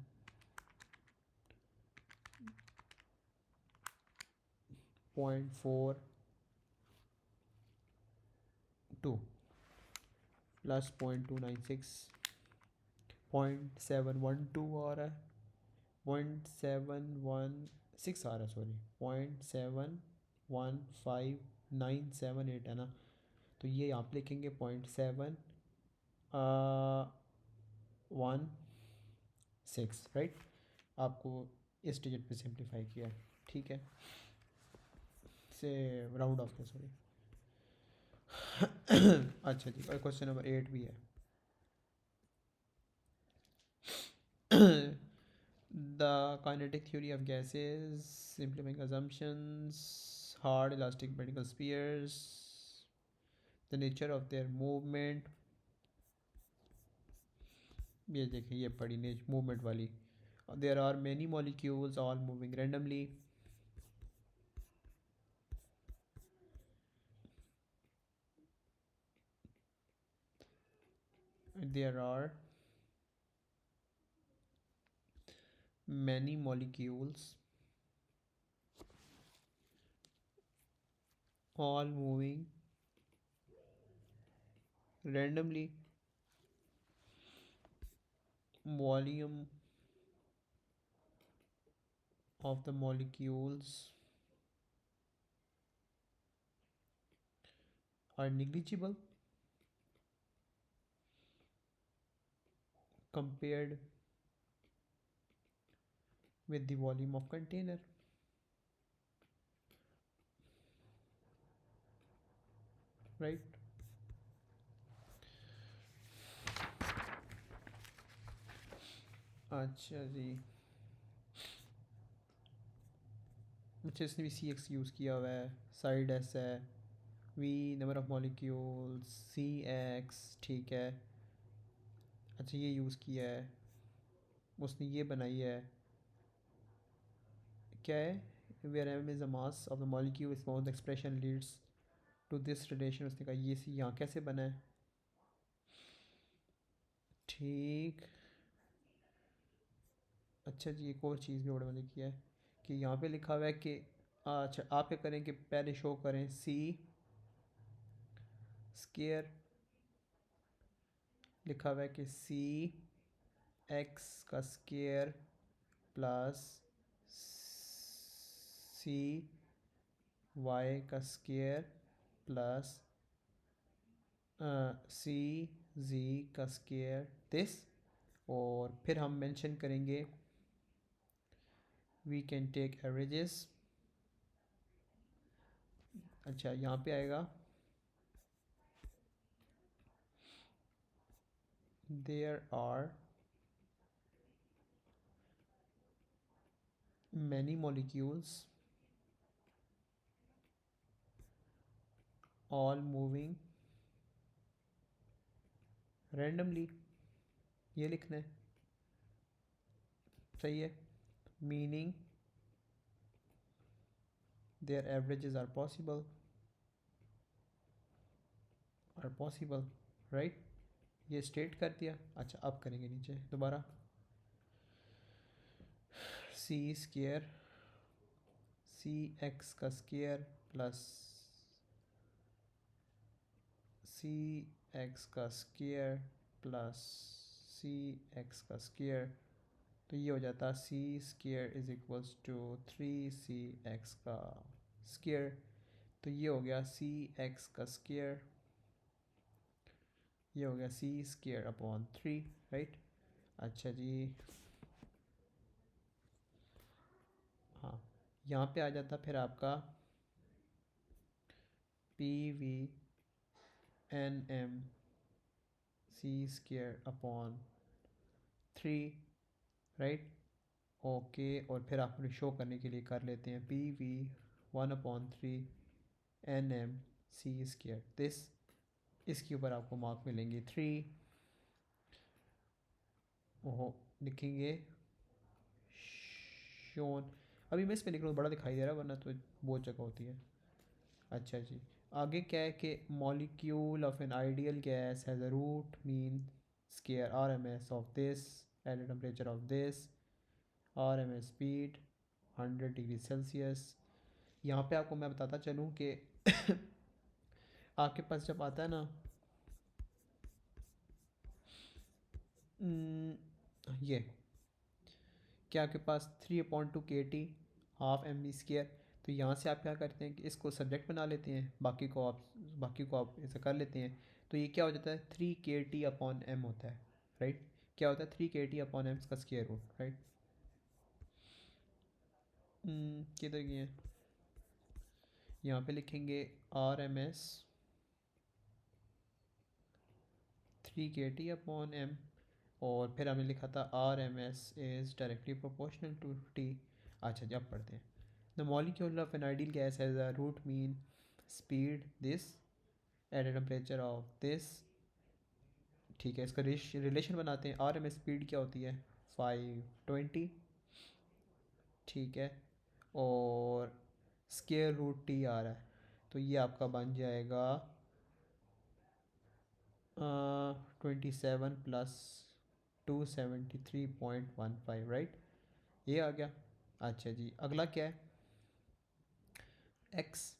0.42 प्लस 0.296 0.712 आ रहा है, 0.716 आ रहा है, सॉरी 0.715978 है ना। तो ये आप लिखेंगे 0.716 राइट। आपको इस डिजिट पे सिंप्लीफाई किया है, ठीक है, से राउंड ऑफ किया, सॉरी। अच्छा जी, और क्वेश्चन नंबर 8 भी है। The kinetic theory of gases, implementing assumptions, hard elastic particle spheres, the nature of their movement। ये देखिए, ये पढ़ी मूवमेंट वाली। There are many molecules all moving randomly. There are many molecules all moving randomly. Volume of the molecules are negligible compared with the volume of container, right? अच्छा जी, अच्छा इसने भी सी x use किया हुआ है, साइड एस है, V number of molecules C X, ठीक है। अच्छा ये यूज़ किया है, उसने ये बनाई है, क्या है, where M is the mass of the molecule small expression leads to this relation, उसने कहा ये सी यहाँ कैसे बना है, ठीक। अच्छा जी एक और चीज़ भी बड़े मज़े की है कि यहाँ पे लिखा हुआ है कि अच्छा आप क्या करें कि पहले शो करें सी स्केयर, लिखा हुआ है कि सी एक्स का स्केयर प्लस सी वाई का स्केयर प्लस सी जी का स्केयर दिस, और फिर हम मेंशन करेंगे वी कैन टेक एवरेजेस। अच्छा यहाँ पे आएगा there are many molecules all moving randomly, ये लिखना है, सही है, meaning their averages are possible, right, ये स्टेट कर दिया। अच्छा अब करेंगे नीचे दोबारा सी स्केयर सी एक्स का स्केयर प्लस सी एक्स का स्केयर प्लस सी एक्स का स्केयर, तो ये हो जाता C square is equals to three C X का स्केयर, तो ये हो गया सी एक्स का स्केयर, ये हो गया C square upon three, right. अच्छा जी हाँ, यहाँ पे आ जाता फिर आपका P V N M C square upon three, right, okay. और फिर आप शो करने के लिए कर लेते हैं P V one upon three N M C square this, इसके ऊपर आपको मार्क मिलेंगे थ्री, ओहो लिखेंगे शोन, अभी मैं इसमें लिख रहा हूँ बड़ा दिखाई दे रहा है वरना तो बहुत जगह होती है। अच्छा जी आगे क्या है कि molecule of an ideal gas has a root mean square R M S of this at the temperature of this R M S speed 100 degree Celsius. यहाँ पे आपको मैं बताता चलूँ कि आपके पास जब आता है ना ये कि आपके पास 3/2 kT half M V square, तो यहाँ से आप क्या करते हैं कि इसको सब्जेक्ट बना लेते हैं, बाकी को आप ऐसा कर लेते हैं, तो ये क्या हो जाता है 3 kT/m होता है, राइट। क्या होता है 3 kT/m का स्केयर रूट, राइट। किधर गए हैं, यहाँ पे लिखेंगे RMS 3 kT/m, और फिर हमने लिखा था RMS is directly proportional to T। अच्छा जब पढ़ते हैं the molecule of an ideal gas has a root mean speed this at a temperature of this, ठीक है। इसका रिलेशन बनाते हैं, RMS स्पीड क्या होती है 520, ठीक है, और स्केयर रूट T आ रहा है, तो ये आपका बन जाएगा 27 प्लस 273.15, राइट, ये आ गया। अच्छा जी अगला क्या है एक्स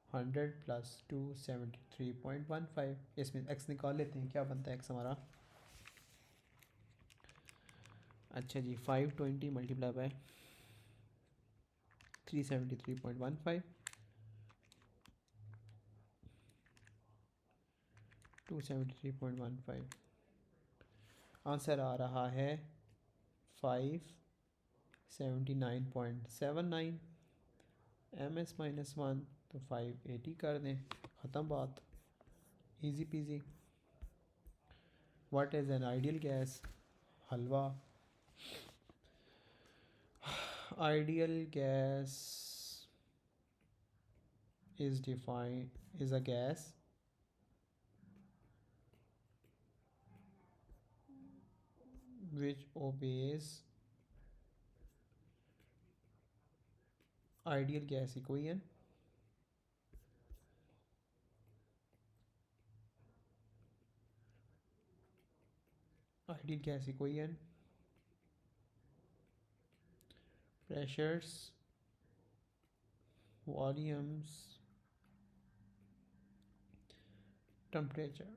100 + 273.15, इसमें एक्स निकाल लेते हैं, क्या बनता है एक्स हमारा। अच्छा जी 520 मल्टीप्लाई बाय 373.15 273.15, आंसर आ रहा है 579.79 MS-1, तो 580 कर दें, ख़त्म बात, easy PG. What is an ideal gas, halwa. Ideal gas is defined is a gas which obeys ideal gas equation pressures, volumes, temperature,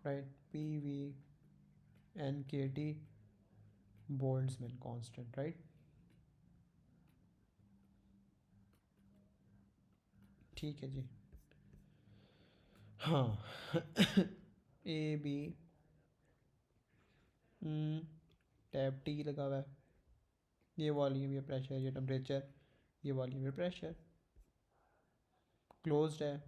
right? PV, NKT, Boltzmann constant, right? ठीक है जी। हाँ ए बी टैप टी लगा हुआ है, ये volume, ये pressure, ये temperature, ये वॉल्यूम, ये प्रेशर, क्लोज्ड है।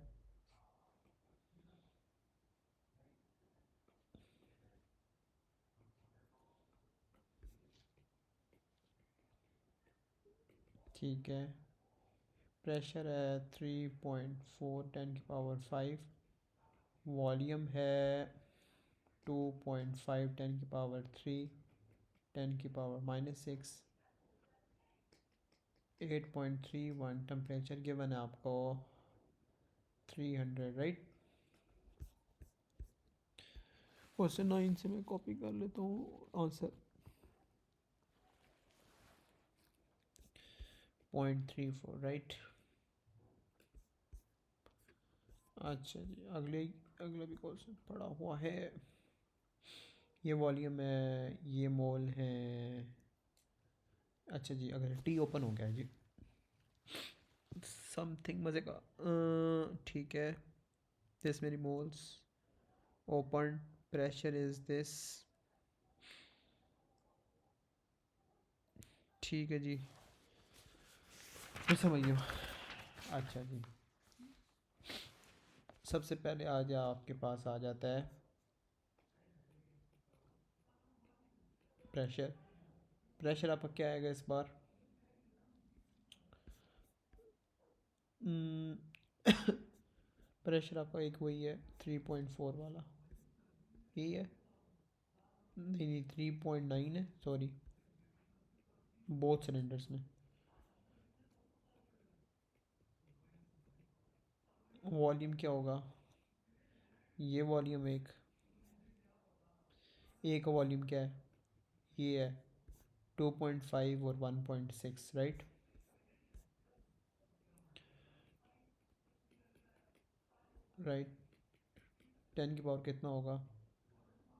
ठीक है, प्रेशर है 3.4 10⁵, वॉल्यूम है 2.5 10⁵, 10⁻⁻6, 8.31, टेम्परेचर गिवन है आपको 300, राइट। क्वेश्चन 9 से मैं कॉपी कर लेता हूँ आंसर। 0.34, राइट। अच्छा जी, अगला भी क्वेश्चन पड़ा हुआ है। ये वॉल्यूम है, ये मोल है। अच्छा जी, अगर टी ओपन हो गया जी, समथिंग मज़े का, ठीक है। This many moles open, pressure is this, ठीक है जी, फिर समझिए। अच्छा जी, सबसे पहले आपके पास आ जाता है प्रेशर। प्रेशर आपका क्या आएगा इस बार? प्रेशर आपका एक वही है 3.4 वाला, यही है। नहीं 3.9 है, सॉरी, बोथ सिलेंडर्स में। वॉल्यूम क्या होगा? ये वॉल्यूम एक वॉल्यूम क्या है? ये है 2.5 और 1.6, राइट। राइट, 10⁻⁻ कितना होगा?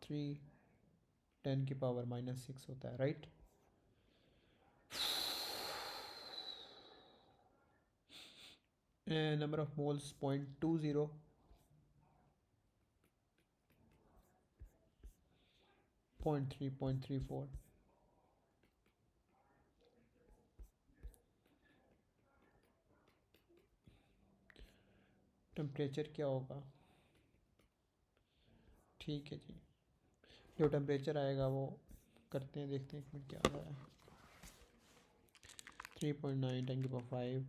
3, 10⁻⁻6 होता है, right. Number of moles 0.20, 0.3, 0.34। Temperature क्या होगा? ठीक है जी, जो टेम्परेचर आएगा वो करते हैं, देखते हैं एक मिनट क्या आ रहा है। 3.9 10⁵,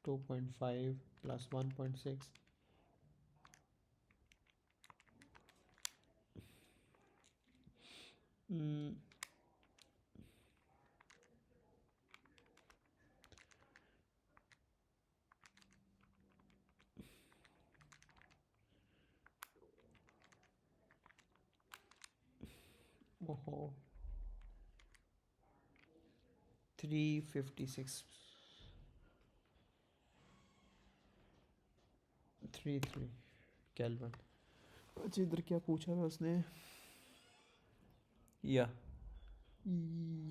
2.5 प्लस 1.6, ओहो 356, 33 केल्विन। अच्छा, इधर क्या पूछा है उसने? या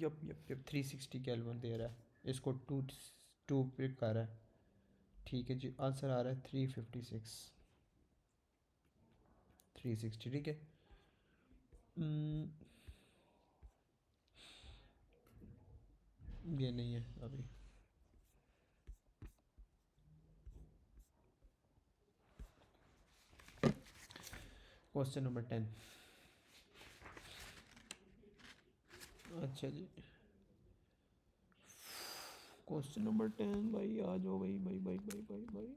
यप 360 केल्विन दे रहा है, इसको टू पिक कर रहा है। ठीक है जी, आंसर आ रहा है 356, 360, ठीक है। ये नहीं है अभी। क्वेश्चन नंबर 10, अच्छा जी, क्वेश्चन नंबर 10 भाई, आ जाओ भाई भाई भाई भाई भाई भाई,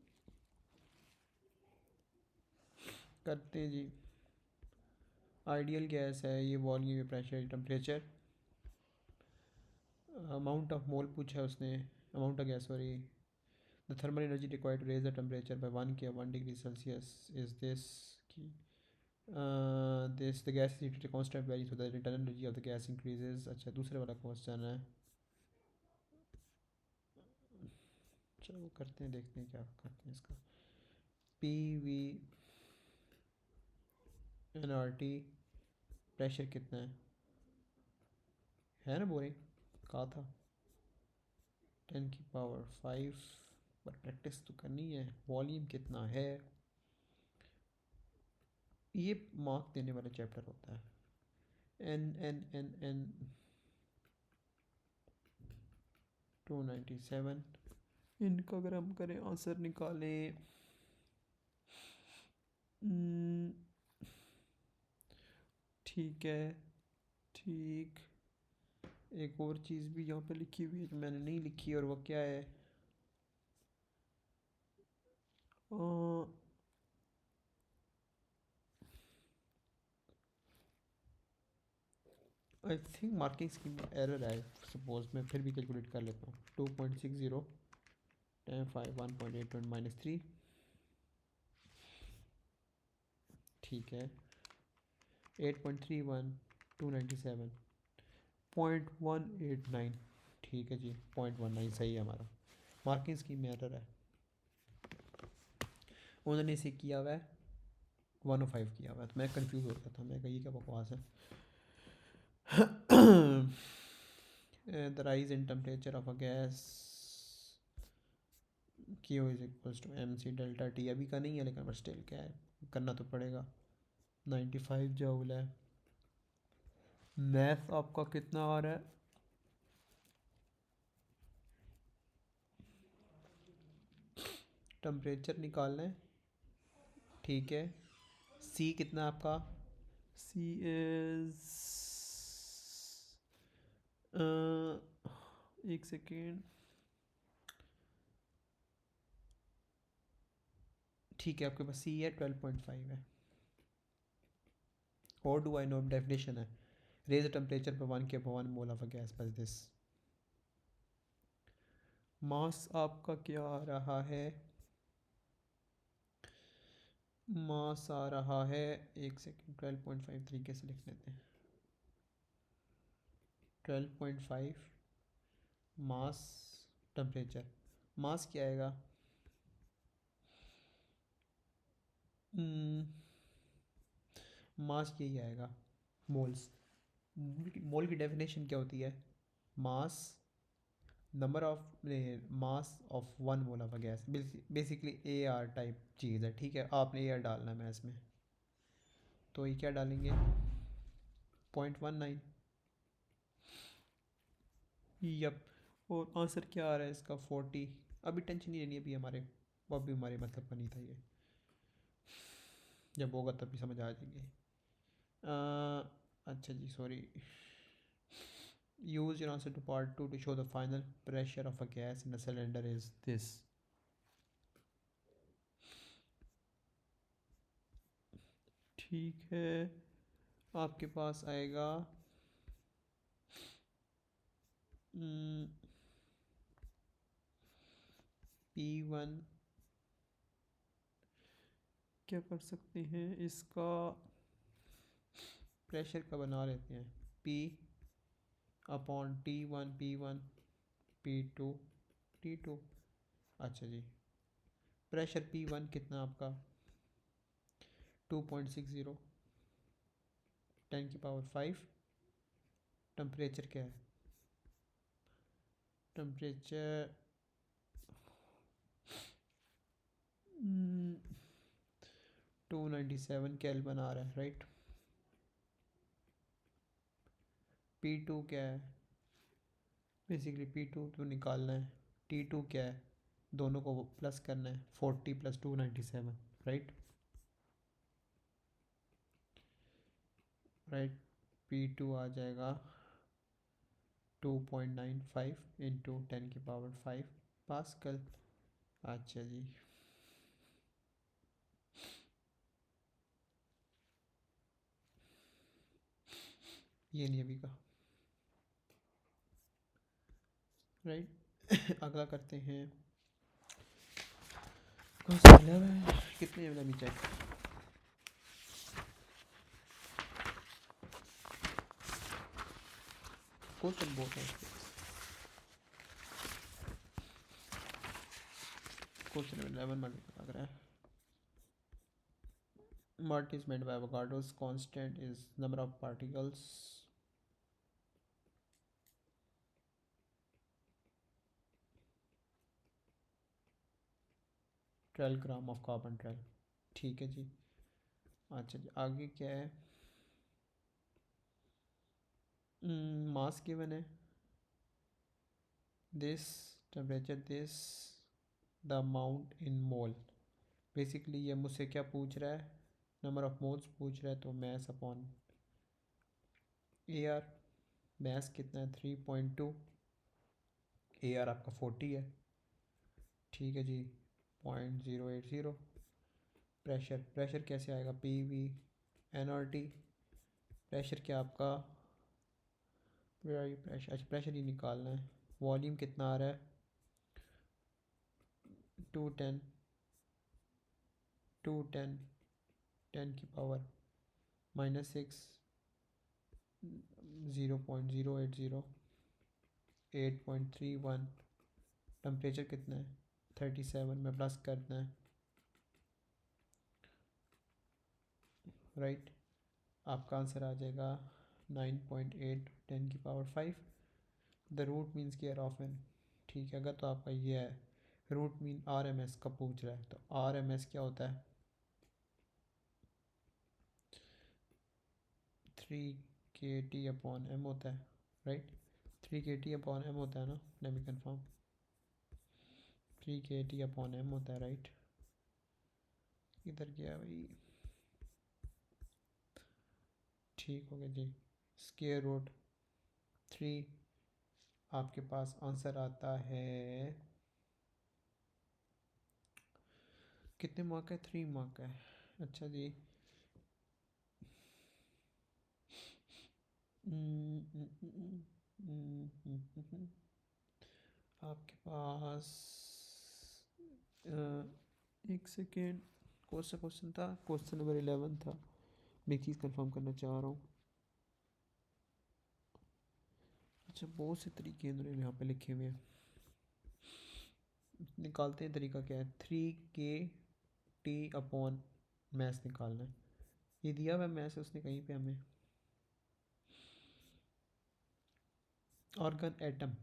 करते हैं जी। आइडियल गैस है ये, volume, pressure, temperature, amount of mole पूछा है उसने, amount of gas sorry, the thermal energy required to raise the temperature by 1 degree Celsius is this की, this the gas is heated constant value so that internal energy of the gas increases. अच्छा, दूसरे वाला question है, चलो करते हैं, देखते हैं क्या करते हैं इसका। P V N R T, pressure कितना है ना बोरिंग, कहा था 10⁵ पर प्रैक्टिस तो करनी है। वॉल्यूम कितना है, ये मार्क देने वाला चैप्टर होता है। एन एन एन एन 297, इनका अगर हम करें आंसर निकालें, ठीक है ठीक। एक और चीज़ भी यहाँ पे लिखी हुई है जो मैंने नहीं लिखी, और वो क्या है, आई थिंक मार्किंग स्कीम में एरर है, सपोज मैं फिर भी कैलकुलेट कर लेता हूँ। 2.60 10 5 1.8 -3, ठीक है। 8.31 297 0.189, ठीक है जी, 0.19 सही है हमारा। मार्किंग स्कीम में एरर है, उन्होंने इसे किया हुआ है 105 किया हुआ है, तो मैं कंफ्यूज हो गया था, मैं कही क्या बकवास है। The rise in temperature of a gas Q is equals to M C delta T, अभी का नहीं है लेकिन बट स्टिल क्या है, करना तो पड़ेगा। 95 जूल है। मैथ आपका कितना आ रहा है, टेम्परेचर निकालना है, ठीक है। सी कितना आपका, सी इज, एक सेकेंड, ठीक है आपके पास सी है 12.5 है। और डू आई नो डेफिनेशन है, रेज टेम्परेचर पर 1 मोल ऑफ अ गैस बस दिस। मास आपका क्या आ रहा है, मास आ रहा है, एक सेकेंड, 12.5 तरीके से लिख लेते हैं। 12.5 मास टेम्परेचर, मास क्या आएगा, मास यही आएगा, मोल्स। मोल की डेफिनेशन क्या होती है, mass number of mass of 1 mole of a gas, basically A R type चीज़ है, ठीक है। आपने ए आर डालना है मैथ्स में, तो ये क्या डालेंगे 0.19, यप। और आंसर क्या आ रहा है इसका 40। अभी टेंशन नहीं लेनी, अभी हमारे, वो अभी हमारे मतलब का नहीं था ये, जब होगा तभी समझ आ जाएंगे। अच्छा जी sorry, use your answer to part 2 to show the final pressure of a gas in a cylinder is this। ठीक है, आपके पास आएगा P1, क्या कर सकते हैं इसका, प्रेशर का बना लेते हैं, P upon T1 P1 P2 T2। अच्छा जी, प्रेशर P1 कितना आपका 2.60 10⁵, टेम्परेचर क्या है, टेम्परेचर 297 केल्विन आ रहा है, राइट। P2 क्या है, बेसिकली P2 तो निकालना है, T2 क्या है, दोनों को प्लस करना है, 40 + 297, राइट राइट। P2 आ जाएगा 2.95 इंटू 10⁵ पास्कल। अच्छा जी, ये नहीं अभी का, राइट। अगला करते हैं क्वेश्चन 11। कितने अभी चेक, क्वेश्चन बहुत है क्वेश्चन 11 में लग रहा है। What is meant by Avogadro's constant is number of particles. Twelve gram of carbon 12। ठीक है जी। अच्छा जी, आगे क्या है? मास गिवन है, this temperature, this the amount in mole. Basically ये मुझसे क्या पूछ रहा है? नंबर ऑफ मोल्स पूछ रहा है, तो mass upon A R. Mass कितना है? 3.2। ए आर आपका 40 है। ठीक है जी, 0.080। प्रेशर, प्रेशर कैसे आएगा? P V N R T. Pressure क्या आपका, प्रेशर, अच्छा प्रेशर ही निकालना है। वॉल्यूम कितना आ रहा है? 210, 210 10⁻⁻6, 0.080, 8.31। टेम्परेचर कितना है? 37 में प्लस करना है, राइट। आपका आंसर आ जाएगा 9.8 10⁵। The root mean square of N. ठीक है, अगर तो आपका ये है root mean R M S का पूछ रहा है, तो आर एम एस क्या होता है? 3 kT/m होता है, राइट। 3 kT/m होता है ना, लेट मी कंफर्म। 3 kT/m होता है, राइट। इधर गया भाई, ठीक हो गया जी। स्क्वायर रूट 3, आपके पास आंसर आता है कितने मार्क का है? 3 मार्क का है। अच्छा जी, आपके पास एक सेकेंड, कौन सा क्वेश्चन था? क्वेश्चन नंबर 11 था। मैं एक चीज़ कंफर्म करना चाह रहा हूँ। अच्छा, बहुत से तरीके इन्होंने यहाँ पे लिखे हुए हैं, निकालते हैं। तरीका क्या है? 3 kT/, मैथ्स निकालना है। ये दिया हुआ मैथ्स उसने कहीं पे हमें। ऑर्गन एटम,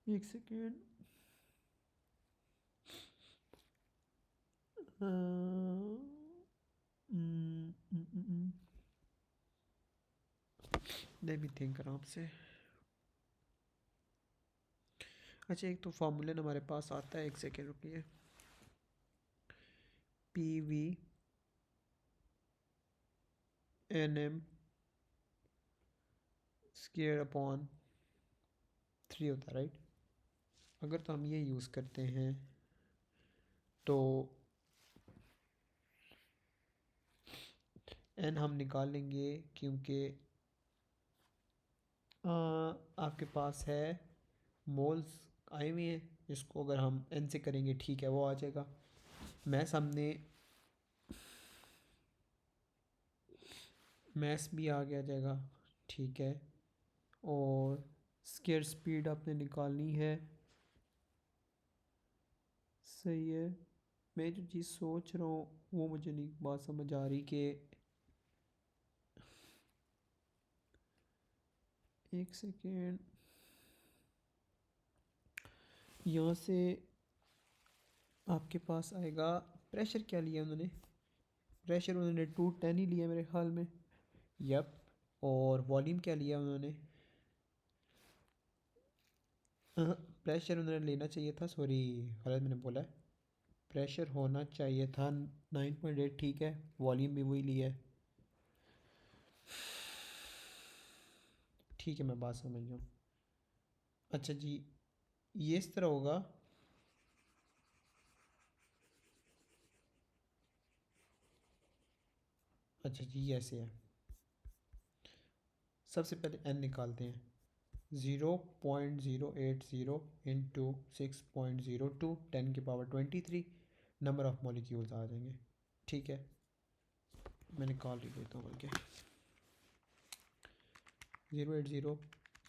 एक सेकेंड, लेट मी थिंक आराम से। अच्छा, एक तो फार्मूला हमारे पास आता है, एक सेकेंड रुकिए। P V N M square upon 3 होता है, राइट। अगर तो हम ये यूज़ करते हैं तो एन हम निकाल लेंगे, क्योंकि आपके पास है मोल्स आए हुए हैं। इसको अगर हम एन से करेंगे, ठीक है, वो आ जाएगा। मैथ्स हमने, मैथ्स भी आ गया जाएगा, ठीक है। और स्केयर स्पीड आपने निकालनी है, सही है। मैं जो चीज़ सोच रहा हूँ वो मुझे नहीं बात समझ आ रही कि, एक सेकेंड, यहाँ से आपके पास आएगा। प्रेशर क्या लिया उन्होंने? प्रेशर उन्होंने 210 ही लिया मेरे ख्याल में। यप, और वॉल्यूम क्या लिया उन्होंने, प्रेशर उन्होंने लेना चाहिए था, सॉरी गलत मैंने बोला है, प्रेशर होना चाहिए था 9.8, ठीक है, वॉल्यूम भी वही लिया है, ठीक है, मैं बात समझ गया हूँ। अच्छा जी, ये इस तरह होगा, अच्छा जी ये ऐसे है, सबसे पहले एन निकालते हैं, 0.080 इंटू 6.02 10⁻23 नंबर ऑफ़ मॉलिक्यूल्स आ जाएंगे, ठीक है, मैं निकाल ही देता हूँ बल्कि 0.80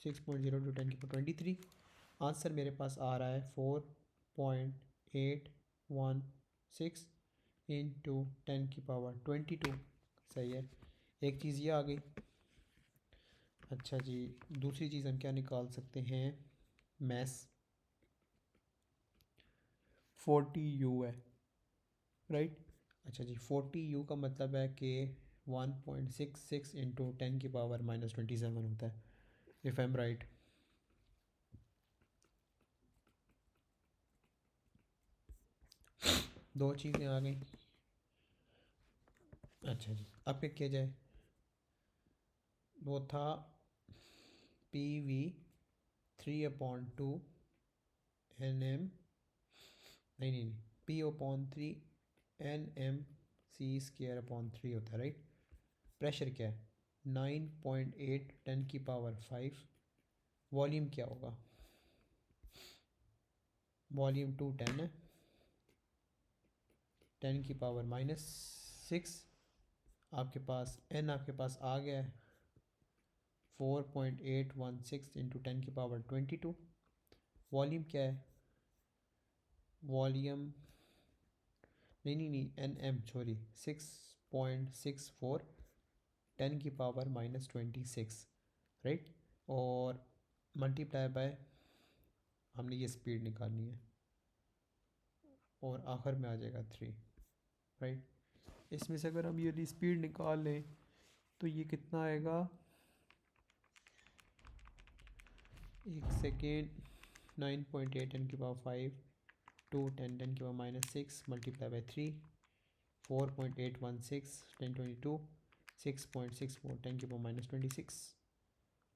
6.02 10⁻23, आंसर मेरे पास आ रहा है 4.816 इंटू 10⁻22, सही है, एक चीज़ ये आ गई। अच्छा जी, दूसरी चीज़ हम क्या निकाल सकते हैं, मैस 40U है, राइट। अच्छा जी, 40U का मतलब है कि 1.66 इंटू 10⁻⁻27 होता है, इफ़ आई एम राइट। दो चीज़ें आ गई। अच्छा जी, अब क्या किया जाए, वो था PV3/2 NM, नहीं, P/3 NMC²/3 होता है, राइट। प्रेशर क्या है, 9.8 10⁵, वॉल्यूम क्या होगा, वॉल्यूम 210 है, 10⁻⁻6, आपके पास एन आपके पास आ गया है 4.816 इंटू 10⁻22, वॉल्यूम क्या है, वॉल्यूम नहीं एन एम सॉरी 6.64 10⁻⁻26, राइट, और मल्टीप्लाई बाय हमने ये स्पीड निकालनी है, और आखिर में आ जाएगा 3, राइट। इसमें से अगर हम ये स्पीड निकाल लें तो ये कितना आएगा, एक सेकेंड, 9.8 10⁵ टू 10⁻⁻6 मल्टीप्लाई बाई 3, 4.816 1022 6.64 10⁻⁻26,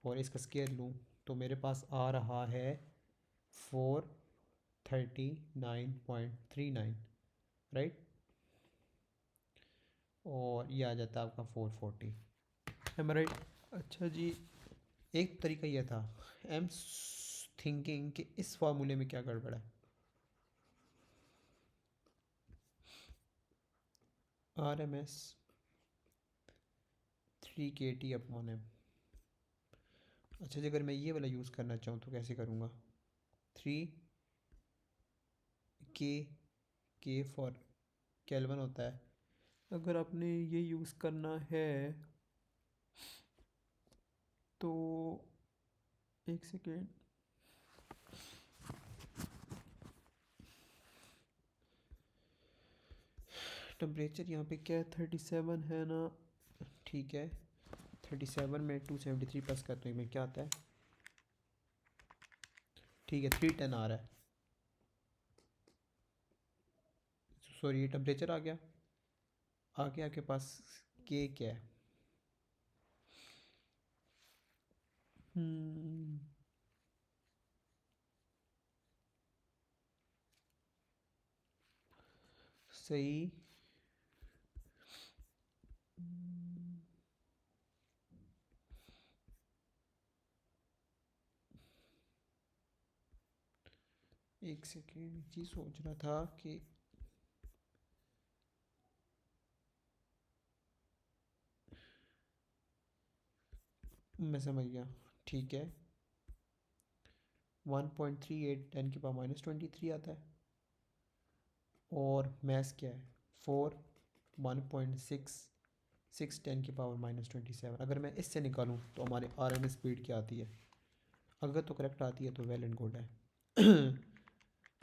और इसका स्केयर लूँ तो मेरे पास आ रहा है 439.39, राइट, और ये आ जाता है आपका 440, है राइट। अच्छा जी, एक तरीका यह था, आई एम थिंकिंग कि इस फार्मूले में क्या गड़बड़ है, RMS 3kT/m। अच्छा जी, अगर मैं ये वाला यूज़ करना चाहूँ तो कैसे करूँगा, 3K फॉर केल्विन होता है, अगर आपने ये यूज़ करना है तो एक सेकेंड, टेम्परेचर यहाँ पे क्या है 37 है ना, ठीक है, 37 में 273 प्लस करते हैं में क्या आता है, ठीक है 310 आ रहा है, सॉरी ये टेम्परेचर आ गया, आगे आपके पास के क्या है, सही, एक सेकेंड चीज़ सोच रहा था कि मैं समझ गया, ठीक है, 1.38 10⁻⁻23 आता है, और मैस क्या है 4 1.66 10⁻⁻27, अगर मैं इससे निकालूं तो हमारे RMS स्पीड क्या आती है, अगर तो करेक्ट आती है तो वेल एंड गुड है।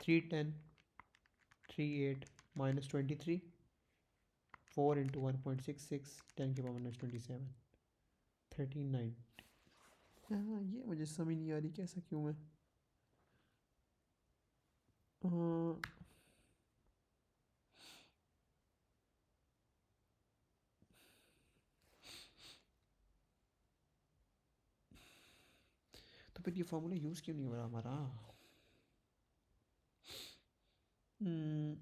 310 38 -23 4 इंटू 1.66 10⁻⁻27, 39। हाँ, ये मुझे समझ नहीं आ रही कैसा क्यों है। हाँ, तो फिर ये फार्मूला यूज़ क्यों नहीं हो रहा हमारा? हम्म,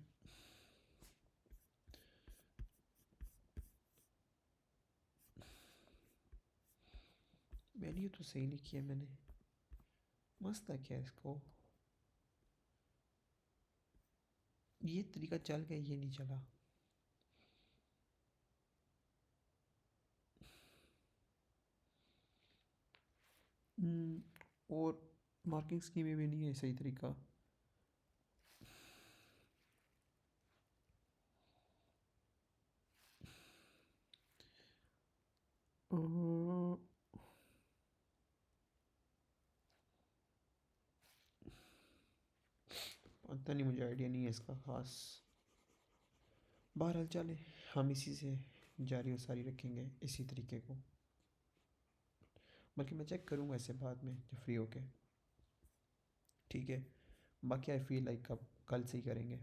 वैल्यू तो सही लिखी है मैंने, मस्त है क्या इसको, ये तरीका चल गया, ये नहीं चला। और मार्किंग स्कीम में भी नहीं है सही तरीका। अ, पता नहीं, मुझे आइडिया नहीं है इसका ख़ास। बहरहाल चले, हम इसी से जारी व सारी रखेंगे इसी तरीके को, बल्कि मैं चेक करूँगा इसे बाद में जब फ्री होके। ठीक है, बाकी आई फील लाइक अब कल से ही करेंगे।